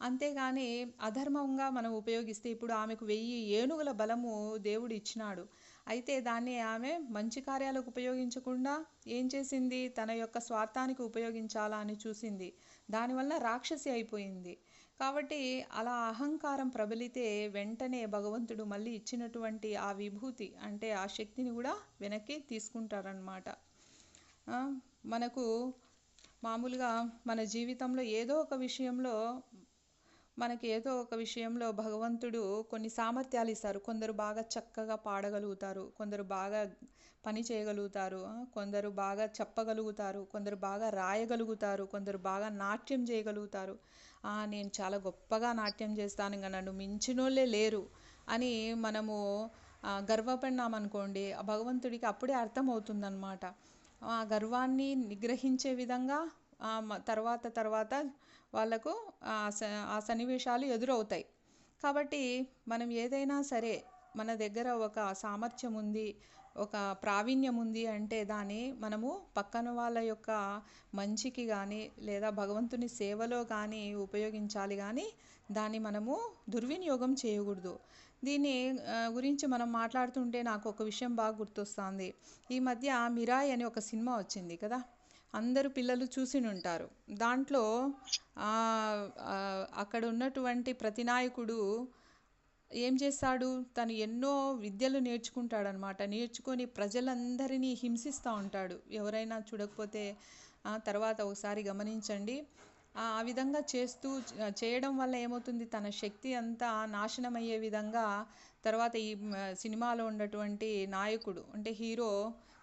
అంతేగాని అధర్మంగా మనం ఉపయోగిస్తే, ఇప్పుడు ఆమెకు 1000 ఏనుగుల బలము దేవుడు ఇచ్చినాడు. అయితే దాన్ని ఆమె మంచి కార్యాలకు ఉపయోగించకుండా ఏం చేసింది, తన యొక్క స్వార్థానికి ఉపయోగించాలా అని చూసింది. దానివల్ల రాక్షసి అయిపోయింది. కాబట్టి అలా అహంకారం ప్రబలితే వెంటనే భగవంతుడు మళ్ళీ ఇచ్చినటువంటి ఆ విభూతి అంటే ఆ శక్తిని కూడా వెనక్కి తీసుకుంటారనమాట. మనకు మామూలుగా మన జీవితంలో ఏదో ఒక విషయంలో భగవంతుడు కొన్ని సామర్థ్యాలు ఇస్తారు. కొందరు బాగా చక్కగా పాడగలుగుతారు, కొందరు బాగా పని చేయగలుగుతారు, కొందరు బాగా చెప్పగలుగుతారు, కొందరు బాగా రాయగలుగుతారు, కొందరు బాగా నాట్యం చేయగలుగుతారు. నేను చాలా గొప్పగా నాట్యం చేస్తాను, ఇంకా నన్ను మించినోళ్ళే లేరు అని మనము గర్వపడినామనుకోండి, ఆ భగవంతుడికి అప్పుడే అర్థమవుతుందన్నమాట. ఆ గర్వాన్ని నిగ్రహించే విధంగా తర్వాత వాళ్ళకు ఆ సన్నివేశాలు ఎదురవుతాయి. కాబట్టి మనం ఏదైనా సరే, మన దగ్గర ఒక సామర్థ్యం ఉంది, ఒక ప్రావీణ్యం ఉంది అంటే దాన్ని మనము పక్కన వాళ్ళ యొక్క మంచికి కానీ లేదా భగవంతుని సేవలో కానీ ఉపయోగించాలి, కానీ దాన్ని మనము దుర్వినియోగం చేయకూడదు. దీని గురించి మనం మాట్లాడుతుంటే నాకు ఒక విషయం బాగా గుర్తొస్తుంది. ఈ మధ్య మిరాయి అని ఒక సినిమా వచ్చింది కదా, అందరూ పిల్లలు చూసి ఉంటారు. దాంట్లో అక్కడ ఉన్నటువంటి ప్రతినాయకుడు ఏం చేస్తాడు, తను ఎన్నో విద్యలు నేర్చుకుంటాడనమాట. నేర్చుకొని ప్రజలందరినీ హింసిస్తూ ఉంటాడు. ఎవరైనా చూడకపోతే తర్వాత ఒకసారి గమనించండి. ఆ విధంగా చేయడం వల్ల ఏమవుతుంది, తన శక్తి అంతా నాశనం అయ్యే విధంగా తర్వాత ఈ సినిమాలో ఉన్నటువంటి నాయకుడు అంటే హీరో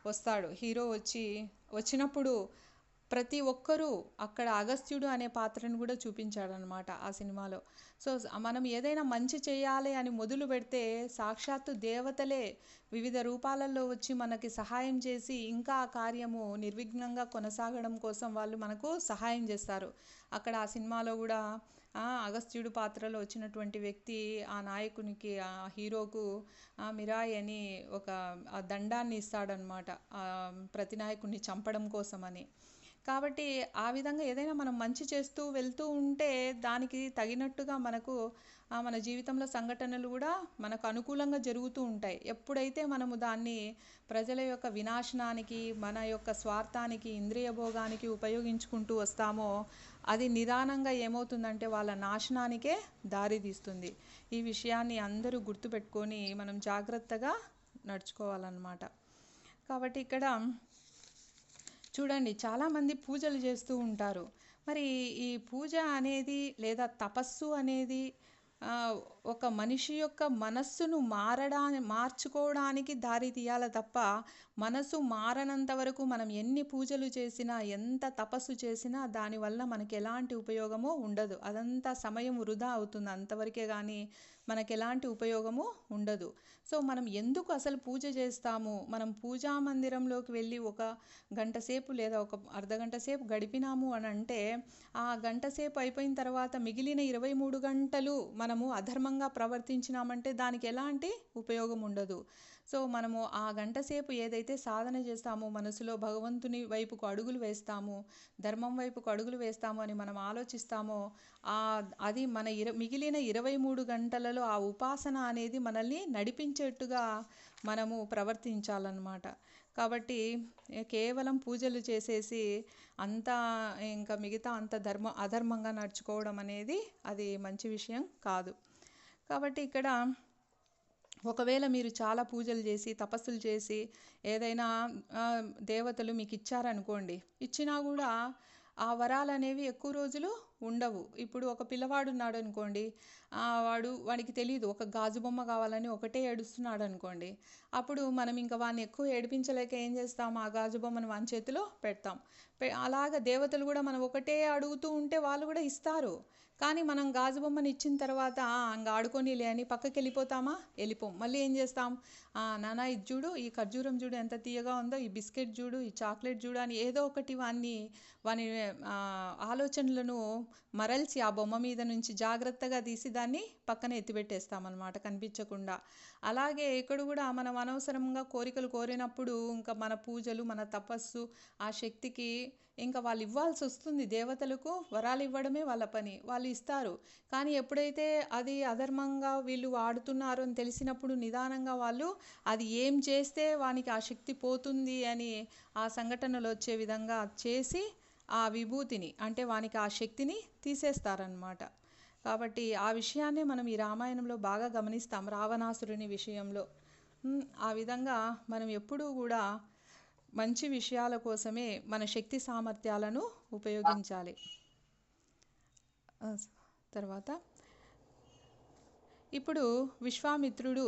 వస్తాడు. హీరో వచ్చినప్పుడు ప్రతి ఒక్కరూ అక్కడ అగస్త్యుడు అనే పాత్రను కూడా చూపించాడనమాట ఆ సినిమాలో. సో మనం ఏదైనా మంచి చేయాలి అని మొదలు పెడితే సాక్షాత్తు దేవతలే వివిధ రూపాలలో వచ్చి మనకి సహాయం చేసి ఇంకా ఆ కార్యము నిర్విఘ్నంగా కొనసాగడం కోసం వాళ్ళు మనకు సహాయం చేస్తారు. అక్కడ ఆ సినిమాలో కూడా అగస్త్యుడు పాత్రలో వచ్చినటువంటి వ్యక్తి ఆ నాయకునికి, ఆ హీరోకు మిరాయి అని ఒక దండాన్ని ఇస్తాడనమాట ప్రతినాయకుడిని చంపడం కోసమని. కాబట్టి ఆ విధంగా ఏదైనా మనం మంచి చేస్తూ వెళ్తూ ఉంటే దానికి తగినట్టుగా మనకు మన జీవితంలో సంఘటనలు కూడా మనకు అనుకూలంగా జరుగుతూ ఉంటాయి. ఎప్పుడైతే మనము దాన్ని ప్రజల యొక్క వినాశనానికి, మన యొక్క స్వార్థానికి, ఇంద్రియ భోగానికి ఉపయోగించుకుంటూ వస్తామో అది నిదానంగా ఏమవుతుందంటే వాళ్ళ నాశనానికే దారి తీస్తుంది. ఈ విషయాన్ని అందరూ గుర్తుపెట్టుకొని మనం జాగ్రత్తగా నడుచుకోవాలన్నమాట. కాబట్టి ఇక్కడ చూడండి, చాలామంది పూజలు చేస్తూ ఉంటారు. మరి ఈ పూజ అనేది లేదా తపస్సు అనేది ఒక మనిషి యొక్క మనస్సును మార్చుకోవడానికి దారి తీయాలి తప్ప, మనసు మారనంత వరకు మనం ఎన్ని పూజలు చేసినా, ఎంత తపస్సు చేసినా దానివల్ల మనకి ఎలాంటి ఉపయోగము ఉండదు. అదంతా సమయం వృధా అవుతుంది అంతవరకే, కానీ మనకు ఎలాంటి ఉపయోగము ఉండదు. సో మనం ఎందుకు అసలు పూజ చేస్తాము? మనం పూజా మందిరంలోకి వెళ్ళి ఒక గంట సేపు లేదా ఒక అర్ధగంట సేపు గడిపినాము అని అంటే, ఆ గంట సేపు అయిపోయిన తర్వాత మిగిలిన 23 గంటలు మనము అధర్మంగా అధర్మంగా ప్రవర్తించినామంటే దానికి ఎలాంటి ఉపయోగం ఉండదు. సో మనము ఆ గంట సేపు ఏదైతే సాధన చేస్తామో, మనసులో భగవంతుని వైపుకు అడుగులు వేస్తాము, ధర్మం వైపుకు అడుగులు వేస్తాము అని మనం ఆలోచిస్తామో, అది మన మిగిలిన 23 గంటలలో ఆ ఉపాసన అనేది మనల్ని నడిపించేట్టుగా మనము ప్రవర్తించాలన్నమాట. కాబట్టి కేవలం పూజలు చేసేసి అంతా ఇంకా మిగతా అంత అధర్మంగా నడుచుకోవడం అనేది అది మంచి విషయం కాదు. కాబట్టి ఇక్కడ ఒకవేళ మీరు చాలా పూజలు చేసి తపస్సులు చేసి ఏదైనా దేవతలు మీకు ఇచ్చారనుకోండి, ఇచ్చినా కూడా ఆ వరాలు అనేవి ఎక్కువ రోజులు ఉండవు. ఇప్పుడు ఒక పిల్లవాడు ఉన్నాడు అనుకోండి, వాడికి తెలియదు, ఒక గాజు బొమ్మ కావాలని ఒకటే ఏడుస్తున్నాడు అనుకోండి, అప్పుడు మనం ఇంకా వాడిని ఎక్కువ ఏడిపించలేక ఏం చేస్తాం, ఆ గాజు బొమ్మను వాని చేతిలో పెడతాం. అలాగ దేవతలు కూడా మనం ఒకటే అడుగుతూ ఉంటే వాళ్ళు కూడా ఇస్తారు. కానీ మనం గాజు బొమ్మను ఇచ్చిన తర్వాత ఇంకా ఆడుకోనిలే అని పక్కకి వెళ్ళిపోతామా? వెళ్ళిపోం. మళ్ళీ ఏం చేస్తాం, నాన్న ఇది చూడు, ఈ ఖర్జూరం చూడు ఎంత తీయగా ఉందో, ఈ బిస్కెట్ చూడు, ఈ చాక్లెట్ చూడు అని ఏదో ఒకటి వాని ఆలోచనలను మరల్చి ఆ బొమ్మ మీద నుంచి జాగ్రత్తగా తీసి దాన్ని పక్కన ఎత్తిపెట్టేస్తామన్నమాట, కనిపించకుండా. అలాగే ఇక్కడ కూడా మనం అనవసరంగా కోరికలు కోరినప్పుడు ఇంకా మన పూజలు, మన తపస్సు, ఆ శక్తికి ఇంకా వాళ్ళు ఇవ్వాల్సి వస్తుంది. దేవతలకు వరాలు ఇవ్వడమే వాళ్ళ పని, వాళ్ళు ఇస్తారు. కానీ ఎప్పుడైతే అది అధర్మంగా వీళ్ళు వాడుతున్నారు అని తెలిసినప్పుడు నిదానంగా వాళ్ళు అది ఏం చేస్తే వానికి ఆ శక్తి పోతుంది అని ఆ సంఘటనలు వచ్చే విధంగా చేసి ఆ విభూతిని అంటే వానికి ఆ శక్తిని తీసేస్తారనమాట. కాబట్టి ఆ విషయాన్నే మనం ఈ రామాయణంలో బాగా గమనిస్తాం, రావణాసురుని విషయంలో. ఆ విధంగా మనం ఎప్పుడూ కూడా మంచి విషయాల కోసమే మన శక్తి సామర్థ్యాలను ఉపయోగించాలి. తర్వాత ఇప్పుడు విశ్వామిత్రుడు,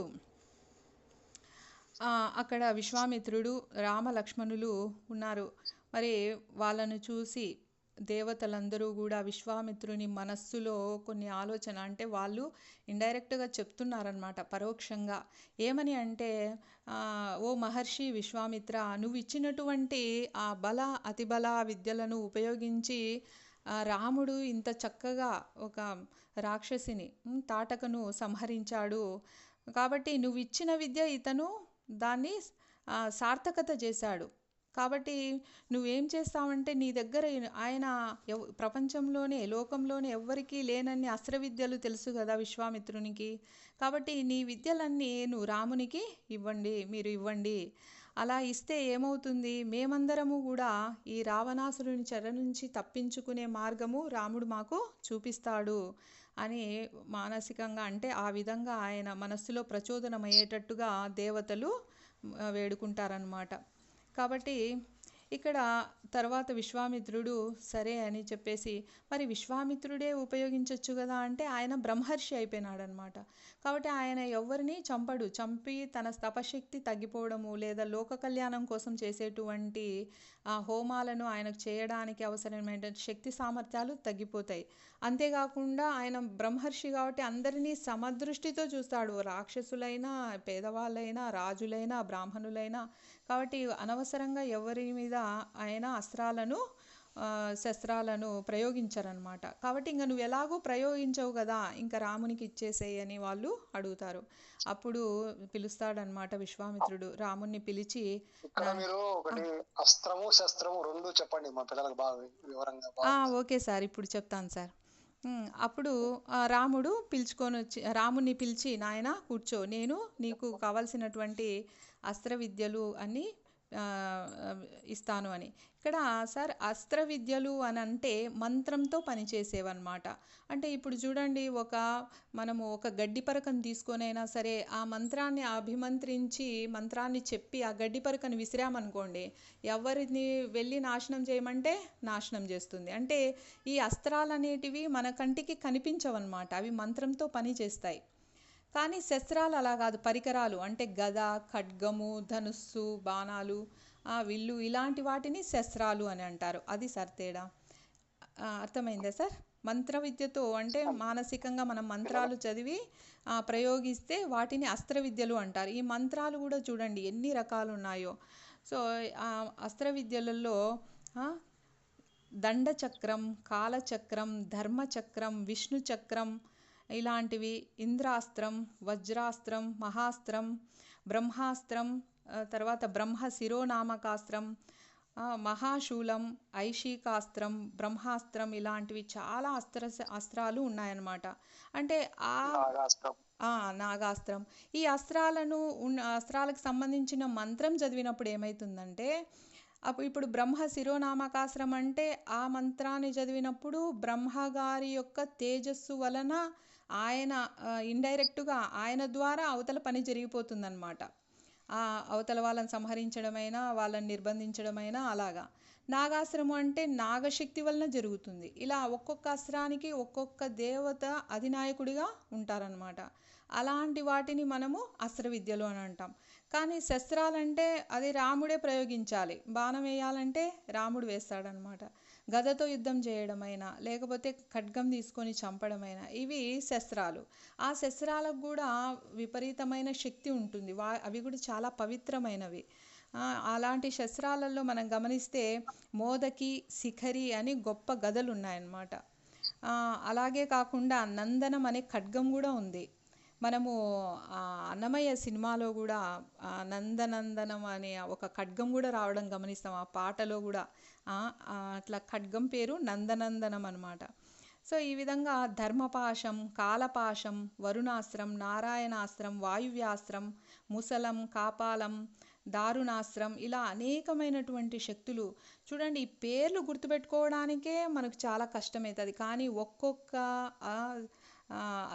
అక్కడ విశ్వామిత్రుడు, రామ లక్ష్మణులు ఉన్నారు. మరి వాళ్ళను చూసి దేవతలందరూ కూడా విశ్వామిత్రుని మనస్సులో కొన్ని ఆలోచన, అంటే వాళ్ళు ఇండైరెక్ట్గా చెప్తున్నారనమాట, పరోక్షంగా. ఏమని అంటే, ఓ మహర్షి విశ్వామిత్ర, నువ్వు ఇచ్చినటువంటి ఆ అతిబల విద్యలను ఉపయోగించి రాముడు ఇంత చక్కగా ఒక రాక్షసిని తాటకను సంహరించాడు. కాబట్టి నువ్వు ఇచ్చిన విద్య ఇతను దాన్ని సార్థకత చేశాడు. కాబట్టి నువ్వేం చేస్తావంటే, నీ దగ్గర ఆయన ప్రపంచంలోనే లోకంలోనే ఎవ్వరికీ లేనన్ని అస్త్ర విద్యలు తెలుసు కదా విశ్వామిత్రునికి. కాబట్టి నీ విద్యలన్నీ నువ్వు రామునికి మీరు ఇవ్వండి. అలా ఇస్తే ఏమవుతుంది, మేమందరము కూడా ఈ రావణాసురుని చెర నుంచి తప్పించుకునే మార్గము రాముడు మాకు చూపిస్తాడు అని మానసికంగా, అంటే ఆ విధంగా ఆయన మనస్సులో ప్రచోదనమయ్యేటట్టుగా దేవతలు వేడుకుంటారనమాట. కాబట్టి ఇక్కడ తర్వాత విశ్వామిత్రుడు సరే అని చెప్పేసి, మరి విశ్వామిత్రుడే ఉపయోగించవచ్చు కదా అంటే ఆయన బ్రహ్మర్షి అయిపోయినాడు అనమాట. కాబట్టి ఆయన ఎవరిని చంపి తన తపశక్తి తగ్గిపోవడము లేదా లోక కళ్యాణం కోసం చేసేటువంటి ఆ హోమాలను ఆయనకు చేయడానికి అవసరమైన శక్తి సామర్థ్యాలు తగ్గిపోతాయి. అంతేకాకుండా ఆయన బ్రహ్మర్షి కాబట్టి అందరినీ సమదృష్టితో చూస్తాడు, రాక్షసులైనా, పేదవాళ్ళైనా, రాజులైనా, బ్రాహ్మణులైనా. కాబట్టి అనవసరంగా ఎవరి మీద ఆయన శస్త్రాలను ప్రయోగించరనమాట. కాబట్టి ఇంకా నువ్వు ఎలాగో ప్రయోగించవు కదా, ఇంకా రామునికి ఇచ్చేసేయి అని వాళ్ళు అడుగుతారు. అప్పుడు పిలుస్తాడనమాట విశ్వామిత్రుడు, రాముణ్ణి పిలిచి, మీరు ఒకటి అస్త్రము శస్త్రము రెండు చెప్పండి మా పిల్లలకు బాగా వివరంగా. ఓకే సార్, ఇప్పుడు చెప్తాను సార్. అప్పుడు రాముడు రాముణ్ణి పిలిచి, నాయన కూర్చో, నేను నీకు కావాల్సినటువంటి అస్త్ర విద్యలు అన్నీ ఇస్తాను అని. ఇక్కడ సార్ అస్త్ర విద్యలు అని అంటే మంత్రంతో పనిచేసేవన్నమాట. అంటే ఇప్పుడు చూడండి, మనము ఒక గడ్డి పరకను తీసుకొనైనా సరే ఆ మంత్రాన్ని అభిమంత్రించి మంత్రాన్ని చెప్పి ఆ గడ్డి పరకను విసిరామనుకోండి, ఎవరిని వెళ్ళి నాశనం చేయమంటే నాశనం చేస్తుంది. అంటే ఈ అస్త్రాలు అనేటివి మన కంటికి కనిపించవన్నమాట, అవి మంత్రంతో పని చేస్తాయి. కానీ శస్త్రాలు అలా కాదు, పరికరాలు అంటే గద, ఖడ్గము, ధనుస్సు, బాణాలు, విల్లు, ఇలాంటి వాటిని శస్త్రాలు అని అంటారు. అది సార్ తేడా. అర్థమైందా సార్? మంత్ర విద్యతో అంటే మానసికంగా మనం మంత్రాలు చదివి ప్రయోగిస్తే వాటిని అస్త్ర విద్యలు అంటారు. ఈ మంత్రాలు కూడా చూడండి ఎన్ని రకాలు ఉన్నాయో. సో అస్త్ర విద్యలలో దండచక్రం, కాలచక్రం, ధర్మచక్రం, విష్ణు చక్రం, ఇలాంటివి ఇంద్రాస్త్రం, వజ్రాస్త్రం, మహాస్త్రం, బ్రహ్మాస్త్రం, తర్వాత బ్రహ్మ శిరోనామకాస్త్రం, మహాశూలం, ఐషికాస్త్రం, బ్రహ్మాస్త్రం, ఇలాంటివి చాలా అస్త్రాలు ఉన్నాయన్నమాట. అంటే నాగాస్త్రం. నాగాస్త్రం. ఈ అస్త్రాలకు సంబంధించిన మంత్రం చదివినప్పుడు ఏమవుతుందంటే, ఇప్పుడు బ్రహ్మ శిరోనామకాస్త్రం అంటే ఆ మంత్రాన్ని చదివినప్పుడు బ్రహ్మగారి యొక్క తేజస్సు వలన ఆయన ఇండైరెక్ట్గా ఆయన ద్వారా అవతల పని జరిగిపోతుందన్నమాట. అవతల వాళ్ళని సంహరించడమైనా, వాళ్ళని నిర్బంధించడమైనా అలాగా. నాగాస్త్రము అంటే నాగశక్తి వలన జరుగుతుంది. ఇలా ఒక్కొక్క అస్త్రానికి ఒక్కొక్క దేవత అధినాయకుడిగా ఉంటారనమాట. అలాంటి వాటిని మనము అస్త్ర విద్యలు అని అంటాం. కానీ శస్త్రాలంటే అది రాముడే ప్రయోగించాలి. బాణం వేయాలంటే రాముడు వేస్తాడనమాట. గదతో యుద్ధం చేయడమైనా, లేకపోతే ఖడ్గం తీసుకొని చంపడమైనా, ఇవి శస్త్రాలు. ఆ శస్త్రాలకు కూడా విపరీతమైన శక్తి ఉంటుంది. అవి కూడా చాలా పవిత్రమైనవి. అలాంటి శస్త్రాలలో మనం గమనిస్తే మోదకి, శిఖరి అని గొప్ప గదలు ఉన్నాయన్నమాట. అలాగే కాకుండా నందనం అనే ఖడ్గం కూడా ఉంది. మనము అన్నమయ్య సినిమాలో కూడా నందనందనం అనే ఒక ఖడ్గం కూడా రావడం గమనిస్తాం. ఆ పాటలో కూడా అట్లా ఖడ్గం పేరు నందనందనం అనమాట. సో ఈ విధంగా ధర్మపాశం, కాలపాశం, వరుణాస్త్రం, నారాయణాస్త్రం, వాయువ్యాస్త్రం, ముసలం, కాపాలం, దారుణాస్త్రం, ఇలా అనేకమైనటువంటి శక్తులు. చూడండి, ఈ పేర్లు గుర్తుపెట్టుకోవడానికే మనకు చాలా కష్టమవుతుంది. కానీ ఒక్కొక్క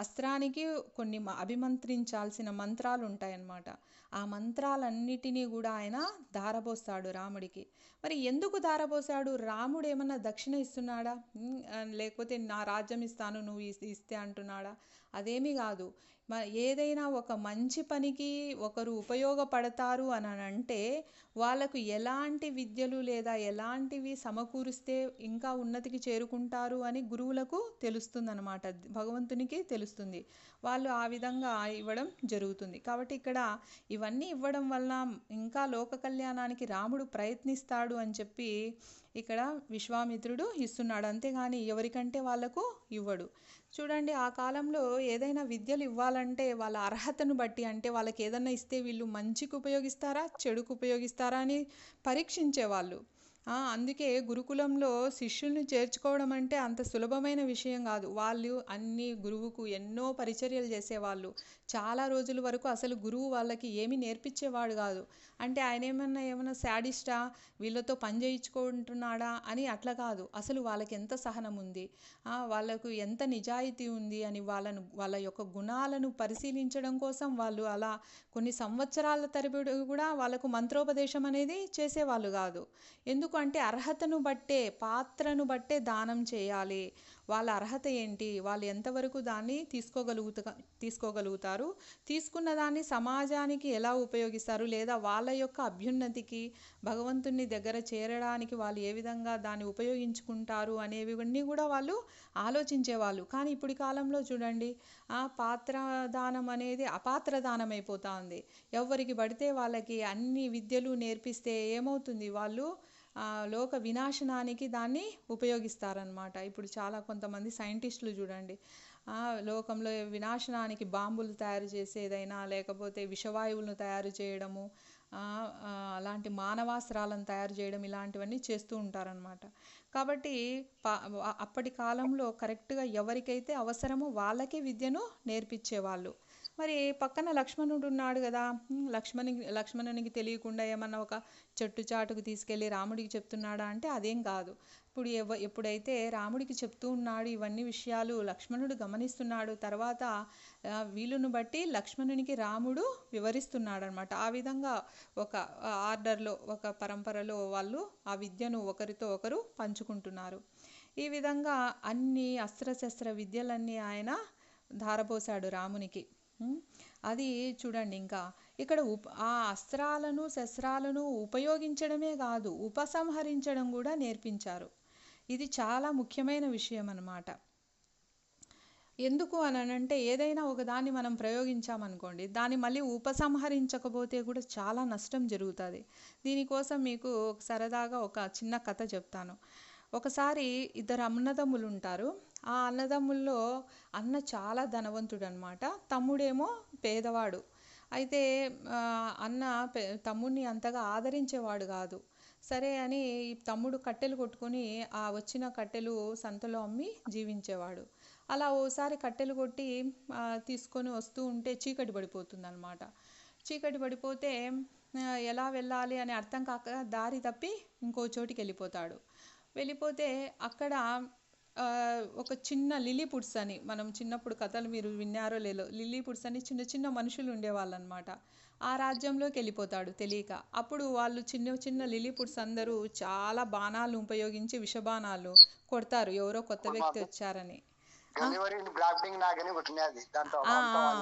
అస్త్రానికి కొన్ని అభిమంత్రించాల్సిన మంత్రాలు ఉంటాయన్నమాట. ఆ మంత్రాలన్నిటినీ కూడా ఆయన ధారపోస్తాడు రాముడికి. మరి ఎందుకు ధారపోసాడు? రాముడు ఏమన్నా దక్షిణ ఇస్తున్నాడా? లేకపోతే నా రాజ్యం ఇస్తాను నువ్వు ఇస్తే అంటున్నాడా? అదేమీ కాదు. ఏదైనా ఒక మంచి పనికి ఒకరు ఉపయోగపడతారు అని అంటే వాళ్ళకు ఎలాంటి విద్యలు లేదా ఎలాంటివి సమకూరిస్తే ఇంకా ఉన్నతికి చేరుకుంటారు అని గురువులకు తెలుస్తుందన్నమాట. భగవంతునికి తెలుస్తుంది. వాళ్ళు ఆ విధంగా ఇవ్వడం జరుగుతుంది. కాబట్టి ఇక్కడ ఇవన్నీ ఇవ్వడం వల్ల ఇంకా లోక కళ్యాణానికి రాముడు ప్రయత్నిస్తాడు అని చెప్పి ఇక్కడ విశ్వామిత్రుడు ఇస్తున్నాడు. అంతేగాని ఎవరికంటే వాళ్ళకు ఇవ్వడు. చూడండి, ఆ కాలంలో ఏదైనా విద్యలు ఇవ్వాలంటే వాళ్ళ అర్హతను బట్టి, అంటే వాళ్ళకి ఏదైనా ఇస్తే వీళ్ళు మంచికి ఉపయోగిస్తారా, చెడుకు ఉపయోగిస్తారా అని పరీక్షించేవాళ్ళు. అందుకే గురుకులంలో శిష్యుల్ని చేర్చుకోవడం అంటే అంత సులభమైన విషయం కాదు. వాళ్ళు గురువుకు ఎన్నో పరిచర్యలు చేసేవాళ్ళు. చాలా రోజుల వరకు అసలు గురువు వాళ్ళకి ఏమీ నేర్పించేవాడు కాదు. అంటే ఆయన ఏమన్నా శాడిస్టా, వీళ్ళతో పని చేయించుకుంటున్నాడా అని అట్లా కాదు. అసలు వాళ్ళకి ఎంత సహనం ఉంది, వాళ్ళకు ఎంత నిజాయితీ ఉంది అని వాళ్ళ యొక్క గుణాలను పరిశీలించడం కోసం వాళ్ళు అలా కొన్ని సంవత్సరాల తరబడి కూడా వాళ్ళకు మంత్రోపదేశం అనేది చేసేవాళ్ళు కాదు. ఎందుకంటే అర్హతను బట్టే, పాత్రను బట్టే దానం చేయాలి. వాళ్ళ అర్హత ఏంటి, వాళ్ళు ఎంతవరకు దాన్ని తీసుకోగలుగుతారు, తీసుకున్న దాన్ని సమాజానికి ఎలా ఉపయోగిస్తారు, లేదా వాళ్ళ యొక్క అభ్యున్నతికి, భగవంతుని దగ్గర చేరడానికి వాళ్ళు ఏ విధంగా దాన్ని ఉపయోగించుకుంటారు అనేవన్నీ కూడా వాళ్ళు ఆలోచించేవాళ్ళు. కానీ ఇప్పుడు కాలంలో చూడండి, పాత్రదానం అనేది అపాత్రదానం అయిపోతా ఉంది. ఎవరికి పడితే వాళ్ళకి అన్ని విద్యలు నేర్పిస్తే ఏమవుతుంది, వాళ్ళు లోక వినాశనానికి దాన్ని ఉపయోగిస్తారనమాట. ఇప్పుడు చాలా కొంతమంది సైంటిస్టులు చూడండి, లోకంలో వినాశనానికి బాంబులు తయారు చేసేదైనా, లేకపోతే విషవాయువులను తయారు చేయడము, అలాంటి మానవాస్త్రాలను తయారు చేయడం, ఇలాంటివన్నీ చేస్తూ ఉంటారనమాట. కాబట్టి అప్పటి కాలంలో కరెక్ట్గా ఎవరికైతే అవసరమో వాళ్ళకే విద్యను నేర్పించేవాళ్ళు. మరి పక్కన లక్ష్మణుడు ఉన్నాడు కదా, లక్ష్మణునికి తెలియకుండా ఏమన్నా ఒక చెట్టు చాటుకు తీసుకెళ్ళి రాముడికి చెప్తున్నాడా అంటే అదేం కాదు. ఇప్పుడు ఎప్పుడైతే రాముడికి చెప్తూ ఉన్నాడు ఇవన్నీ విషయాలు లక్ష్మణుడు గమనిస్తున్నాడు. తర్వాత వీలును బట్టి లక్ష్మణునికి రాముడు వివరిస్తున్నాడు అనమాట. ఆ విధంగా ఒక ఆర్డర్లో, ఒక పరంపరలో వాళ్ళు ఆ విద్యను ఒకరితో ఒకరు పంచుకుంటున్నారు. ఈ విధంగా అన్ని అస్త్రశస్త్ర విద్యలన్నీ ఆయన ధారపోసాడు రామునికి. అది చూడండి, ఇంకా ఇక్కడ ఆ అస్త్రాలను శస్త్రాలను ఉపయోగించడమే కాదు, ఉపసంహరించడం కూడా నేర్పించారు. ఇది చాలా ముఖ్యమైన విషయం అన్నమాట. ఎందుకు అని అంటే, ఏదైనా ఒకదాన్ని మనం ప్రయోగించామనుకోండి, దాన్ని మళ్ళీ ఉపసంహరించకపోతే కూడా చాలా నష్టం జరుగుతుంది. దీనికోసం మీకు సరదాగా ఒక చిన్న కథ చెప్తాను. ఒకసారి ఇద్దరు అన్నదమ్ములు ఉంటారు. ఆ అన్నదమ్ముల్లో అన్న చాలా ధనవంతుడు అనమాట, తమ్ముడేమో పేదవాడు. అయితే అన్న తమ్ముడిని అంతగా ఆదరించేవాడు కాదు. సరే అని ఈ తమ్ముడు కట్టెలు కొట్టుకొని ఆ వచ్చిన కట్టెలు సంతలో అమ్మి జీవించేవాడు. అలా ఓసారి కట్టెలు కొట్టి తీసుకొని వస్తూ ఉంటే చీకటి పడిపోతుంది అనమాట. చీకటి పడిపోతే ఎలా వెళ్ళాలి అని అర్థం కాక దారి తప్పి ఇంకో చోటికి వెళ్ళిపోతాడు. వెళ్ళిపోతే అక్కడ ఒక చిన్న లిలీపుట్స్ అని, మనం చిన్నప్పుడు కథలు మీరు విన్నారో లేదో, లిలీపుట్స్ అని చిన్న చిన్న మనుషులు ఉండేవాళ్ళు అనమాట. ఆ రాజ్యంలోకి వెళ్ళిపోతాడు తెలియక. అప్పుడు వాళ్ళు చిన్న చిన్న లిలీపుట్స్ అందరూ చాలా బాణాలు ఉపయోగించి విషబాణాలు కొడతారు ఎవరో కొత్త వ్యక్తి వచ్చారని.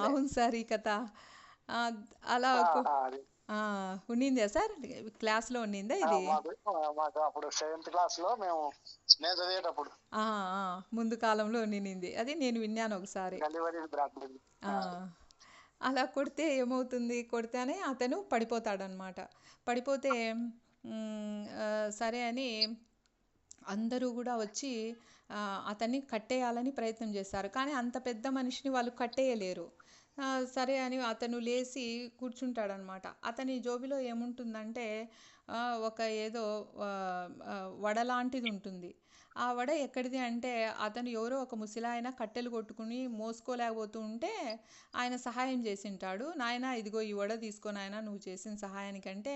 అవును సార్, ఈ కథ అలా ఉండిందా సార్, క్లాస్లో ఉండిందా ఇది? అప్పుడు 7th క్లాస్ లో మేము చదివేటప్పుడు ముందు కాలంలో ఉండింది అది, నేను విన్నాను ఒకసారి. అలా కొడితే ఏమవుతుంది, కొడితేనే అతను పడిపోతాడనమాట. పడిపోతే సరే అని అందరూ కూడా వచ్చి అతన్ని కట్టేయాలని ప్రయత్నం చేస్తారు. కానీ అంత పెద్ద మనిషిని వాళ్ళు కట్టేయలేరు. సరే అని అతను లేచి కూర్చుంటాడనమాట. అతని జోబిలో ఏముంటుందంటే ఒక ఏదో వడ లాంటిది ఉంటుంది. ఆ వడ ఎక్కడిది అంటే, అతను ఎవరో ఒక ముసలాయన కట్టెలు కొట్టుకుని మోసుకోలేకపోతూ ఉంటే ఆయన సహాయం చేసింటాడు. నాయన ఇదిగో ఈ వడ తీసుకో నాయన, నువ్వు చేసిన సహాయానికంటే.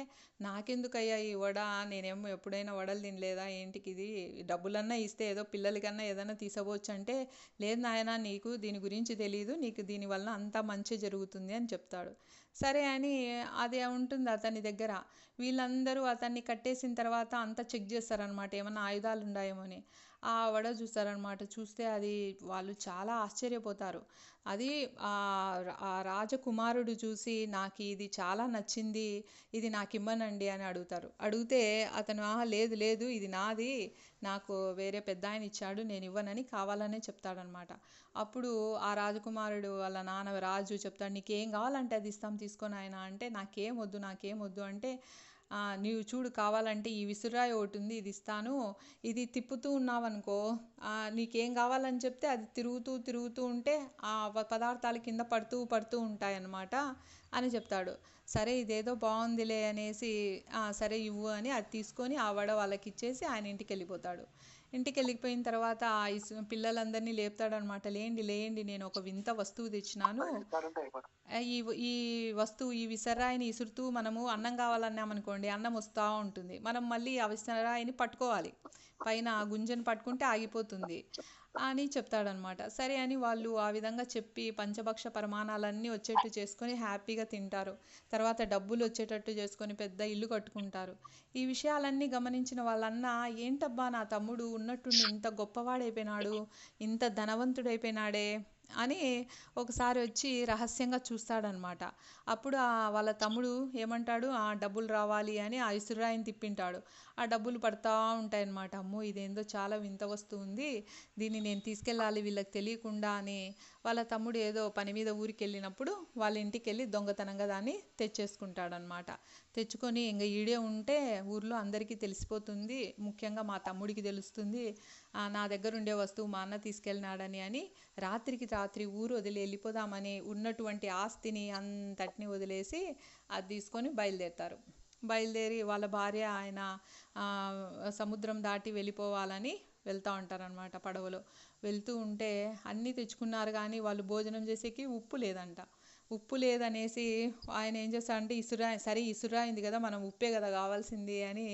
నాకెందుకయ్యా ఈ వడ, నేనేమో ఎప్పుడైనా వడలు తినలేదా ఏంటికి, ఇది డబ్బులన్నా ఇస్తే ఏదో పిల్లలకన్నా ఏదైనా తీసుకోవచ్చు అంటే, లేదు నాయన నీకు దీని గురించి తెలియదు, నీకు దీనివల్ల అంతా మంచి జరుగుతుంది అని చెప్తాడు. సరే అని అది ఉంటుంది అతని దగ్గర. వీళ్ళందరూ అతన్ని కట్టేసిన తర్వాత అంతా చెక్ చేస్తారనమాట, ఏమన్నా ఆయుధాలు ఉన్నాయేమో అని. ఆ వడ చూస్తారనమాట. చూస్తే అది వాళ్ళు చాలా ఆశ్చర్యపోతారు. అది ఆ రాజకుమారుడు చూసి, నాకు ఇది చాలా నచ్చింది, ఇది నాకు ఇమ్మనండి అని అడుగుతారు. అడిగితే అతను లేదు లేదు ఇది నాది, నాకు వేరే పెద్ద ఆయన ఇచ్చాడు, నేను ఇవ్వనని కావాలనే చెప్తాడనమాట. అప్పుడు ఆ రాజకుమారుడు వాళ్ళ నాన్న రాజు చెప్తాడు, నీకేం కావాలంటే అది ఇస్తాం తీసుకొని ఆయన అంటే, నాకేం వద్దు అంటే, నీవు చూడు కావాలంటే ఈ విసురాయి ఒకటి ఉంది, ఇది ఇస్తాను, ఇది తిప్పుతూ ఉన్నావనుకో, నీకేం కావాలని చెప్తే అది తిరుగుతూ ఉంటే ఆ పదార్థాలు కింద పడుతూ ఉంటాయన్నమాట అని చెప్తాడు. సరే ఇదేదో బాగుందిలే అనేసి సరే ఇవ్వు అని అది తీసుకొని ఆ వడ వాళ్ళకి ఇచ్చేసి ఆయన ఇంటికి వెళ్ళిపోతాడు. ఇంటికి వెళ్ళిపోయిన తర్వాత పిల్లలందరినీ లేపుతాడనమాట. లేండి, నేను ఒక వింత వస్తువు తెచ్చినాను. ఈ వస్తువు, ఈ విసరాయిని ఇసురుతూ మనము అన్నం కావాలన్నామనుకోండి, అన్నం వస్తూ ఉంటుంది. మనం మళ్ళీ ఆ విసరాయిని పట్టుకోవాలి, పైన గుంజను పట్టుకుంటే ఆగిపోతుంది అని చెప్తాడనమాట. సరే అని వాళ్ళు ఆ విధంగా చెప్పి పంచభక్ష పరిమాణాలన్నీ వచ్చేట్టు చేసుకొని హ్యాపీగా తింటారు. తర్వాత డబ్బులు వచ్చేటట్టు చేసుకొని పెద్ద ఇల్లు కట్టుకుంటారు. ఈ విషయాలన్నీ గమనించిన వాళ్ళన్నా, ఏంటబ్బా నా తమ్ముడు ఉన్నట్టుండి ఇంత గొప్పవాడైపోయినాడు, ఇంత ధనవంతుడైపోయినాడే అని ఒకసారి వచ్చి రహస్యంగా చూస్తాడనమాట. అప్పుడు వాళ్ళ తమ్ముడు ఏమంటాడు, ఆ డబ్బులు రావాలి అని ఆ ఇసురాయిని తిప్పింటాడు. ఆ డబ్బులు పడతా ఉంటాయన్నమాట. అమ్మో ఇదేందో చాలా వింత వస్తువు ఉంది, దీన్ని నేను తీసుకెళ్ళాలి వీళ్ళకి తెలియకుండా అని వాళ్ళ తమ్ముడు ఏదో పని మీద ఊరికి వెళ్ళినప్పుడు వాళ్ళ ఇంటికి వెళ్ళి దొంగతనంగా దాన్ని తెచ్చేసుకుంటాడనమాట. తెచ్చుకొని ఇంక ఈడే ఉంటే ఊర్లో అందరికీ తెలిసిపోతుంది, ముఖ్యంగా మా తమ్ముడికి తెలుస్తుంది నా దగ్గర ఉండే వస్తువు మా అన్న తీసుకెళ్ళినాడని. అని రాత్రి ఊరు వదిలి వెళ్ళిపోదామని ఉన్నటువంటి ఆస్తిని అంతటిని వదిలేసి అది తీసుకొని బయలుదేరి వాళ్ళ భార్య ఆయన సముద్రం దాటి వెళ్ళిపోవాలని వెళ్తూ ఉంటారనమాట పడవలో. వెళ్తూ ఉంటే అన్నీ తెచ్చుకున్నారు కానీ వాళ్ళు భోజనం చేసేకి ఉప్పు లేదనేసి ఆయన ఏం చేస్తాడంటే, ఇసురాయింది కదా, మనం ఉప్పే కదా కావాల్సింది అని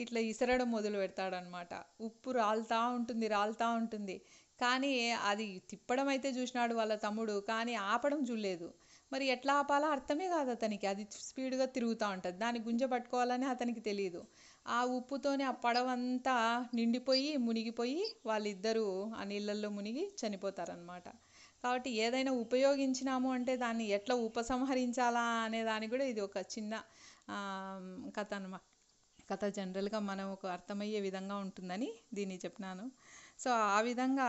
ఇట్లా ఇసరడం మొదలు పెడతాడనమాట. ఉప్పు రాలుతూ ఉంటుంది కానీ అది తిప్పడం అయితే చూసినాడు వాళ్ళ తమ్ముడు, కానీ ఆపడం చూడలేదు. మరి ఎట్లా ఆపాలో అర్థమే కాదు అతనికి, అది స్పీడ్గా తిరుగుతూ ఉంటుంది, దాన్ని గుంజ పట్టుకోవాలని అతనికి తెలియదు. ఆ ఉప్పుతోనే ఆ పడవంతా నిండిపోయి మునిగిపోయి వాళ్ళిద్దరూ ఆ నీళ్ళల్లో మునిగి చనిపోతారనమాట. కాబట్టి ఏదైనా ఉపయోగించినాము అంటే దాన్ని ఎట్లా ఉపసంహరించాలా అనే దానికి కూడా ఇది ఒక చిన్న కథ కథ జనరల్గా మనం ఒక అర్థమయ్యే విధంగా ఉంటుందని దీన్ని చెప్పినాను. సో ఆ విధంగా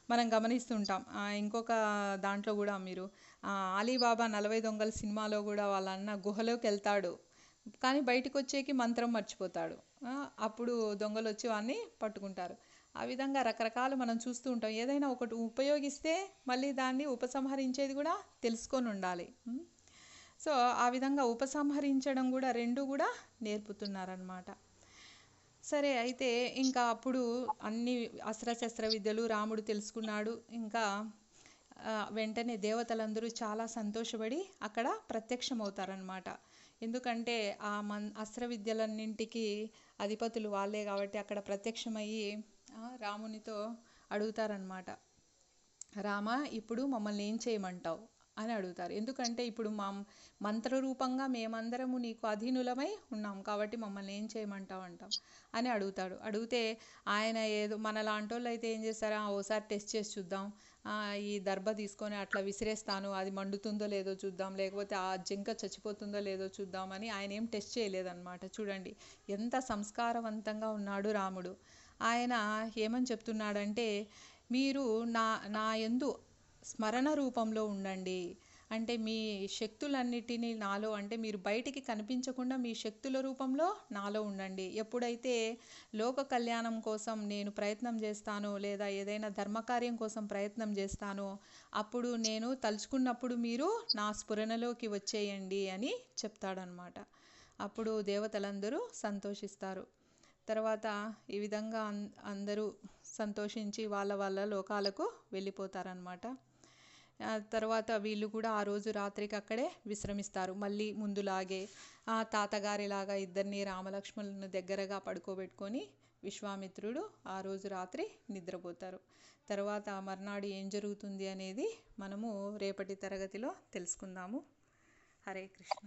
మనం గమనిస్తుంటాం. ఇంకొక దాంట్లో కూడా మీరు అలీబాబా 40 దొంగల సినిమాలో కూడా వాళ్ళ అన్న గుహలోకి వెళ్తాడు, కానీ బయటకు వచ్చేకి మంత్రం మర్చిపోతాడు. అప్పుడు దొంగలు వచ్చి వాడిని పట్టుకుంటారు. ఆ విధంగా రకరకాలు మనం చూస్తూ ఉంటాం. ఏదైనా ఒకటి ఉపయోగిస్తే మళ్ళీ దాన్ని ఉపసంహరించేది కూడా తెలుసుకొని ఉండాలి. సో ఆ విధంగా ఉపసంహరించడం కూడా రెండు కూడా నేర్పుతున్నారనమాట. సరే, అయితే ఇంకా అప్పుడు అన్ని అస్త్రశస్త్ర విద్యలు రాముడు తెలుసుకున్నాడు. ఇంకా వెంటనే దేవతలందరూ చాలా సంతోషపడి అక్కడ ప్రత్యక్షమవుతారనమాట. ఎందుకంటే ఆ అస్త్ర విద్యలన్నింటికి అధిపతులు వాళ్ళే కాబట్టి అక్కడ ప్రత్యక్షమయ్యి రామునితో అడుగుతారనమాట. రామ, ఇప్పుడు మమ్మల్ని ఏం చేయమంటావు అని అడుగుతారు. ఎందుకంటే ఇప్పుడు మా మంత్రరూపంగా మేమందరము నీకు అధీనులమై ఉన్నాం కాబట్టి మమ్మల్ని ఏం చేయమంటావు అంటాం అని అడుగుతాడు. అడిగితే ఆయన ఏదో మనలాంటి వాళ్ళు అయితే ఏం చేస్తారా, ఓసారి టెస్ట్ చేసి చూద్దాం, ఈ దర్భ తీసుకొని అట్లా విసిరేస్తాను, అది మండుతుందో లేదో చూద్దాం, లేకపోతే ఆ జింక చచ్చిపోతుందో లేదో చూద్దామని ఆయన ఏం టెస్ట్ చేయలేదన్నమాట. చూడండి ఎంత సంస్కారవంతంగా ఉన్నాడు రాముడు. ఆయన ఏమని చెప్తున్నాడంటే, మీరు నా యందు స్మరణ రూపంలో ఉండండి. అంటే మీ శక్తులన్నిటినీ నాలో, అంటే మీరు బయటికి కనిపించకుండా మీ శక్తుల రూపంలో నాలో ఉండండి. ఎప్పుడైతే లోక కళ్యాణం కోసం నేను ప్రయత్నం చేస్తానో, లేదా ఏదైనా ధర్మకార్యం కోసం ప్రయత్నం చేస్తానో, అప్పుడు నేను తలుచుకున్నప్పుడు మీరు నా స్ఫురణలోకి వచ్చేయండి అని చెప్తాడనమాట. అప్పుడు దేవతలందరూ సంతోషిస్తారు. తర్వాత ఈ విధంగా అందరూ సంతోషించి వాళ్ళ వాళ్ళ లోకాలకు వెళ్ళిపోతారనమాట. తర్వాత వీళ్ళు కూడా ఆ రోజు రాత్రికి అక్కడే విశ్రమిస్తారు. మళ్ళీ ముందులాగే తాతగారిలాగా ఇద్దరిని రామలక్ష్మణులను దగ్గరగా పడుకోబెట్టుకొని విశ్వామిత్రుడు ఆ రోజు రాత్రి నిద్రపోతారు. తర్వాత మర్నాడు ఏం జరుగుతుంది అనేది మనము రేపటి తరగతిలో తెలుసుకుందాము. హరే కృష్ణ.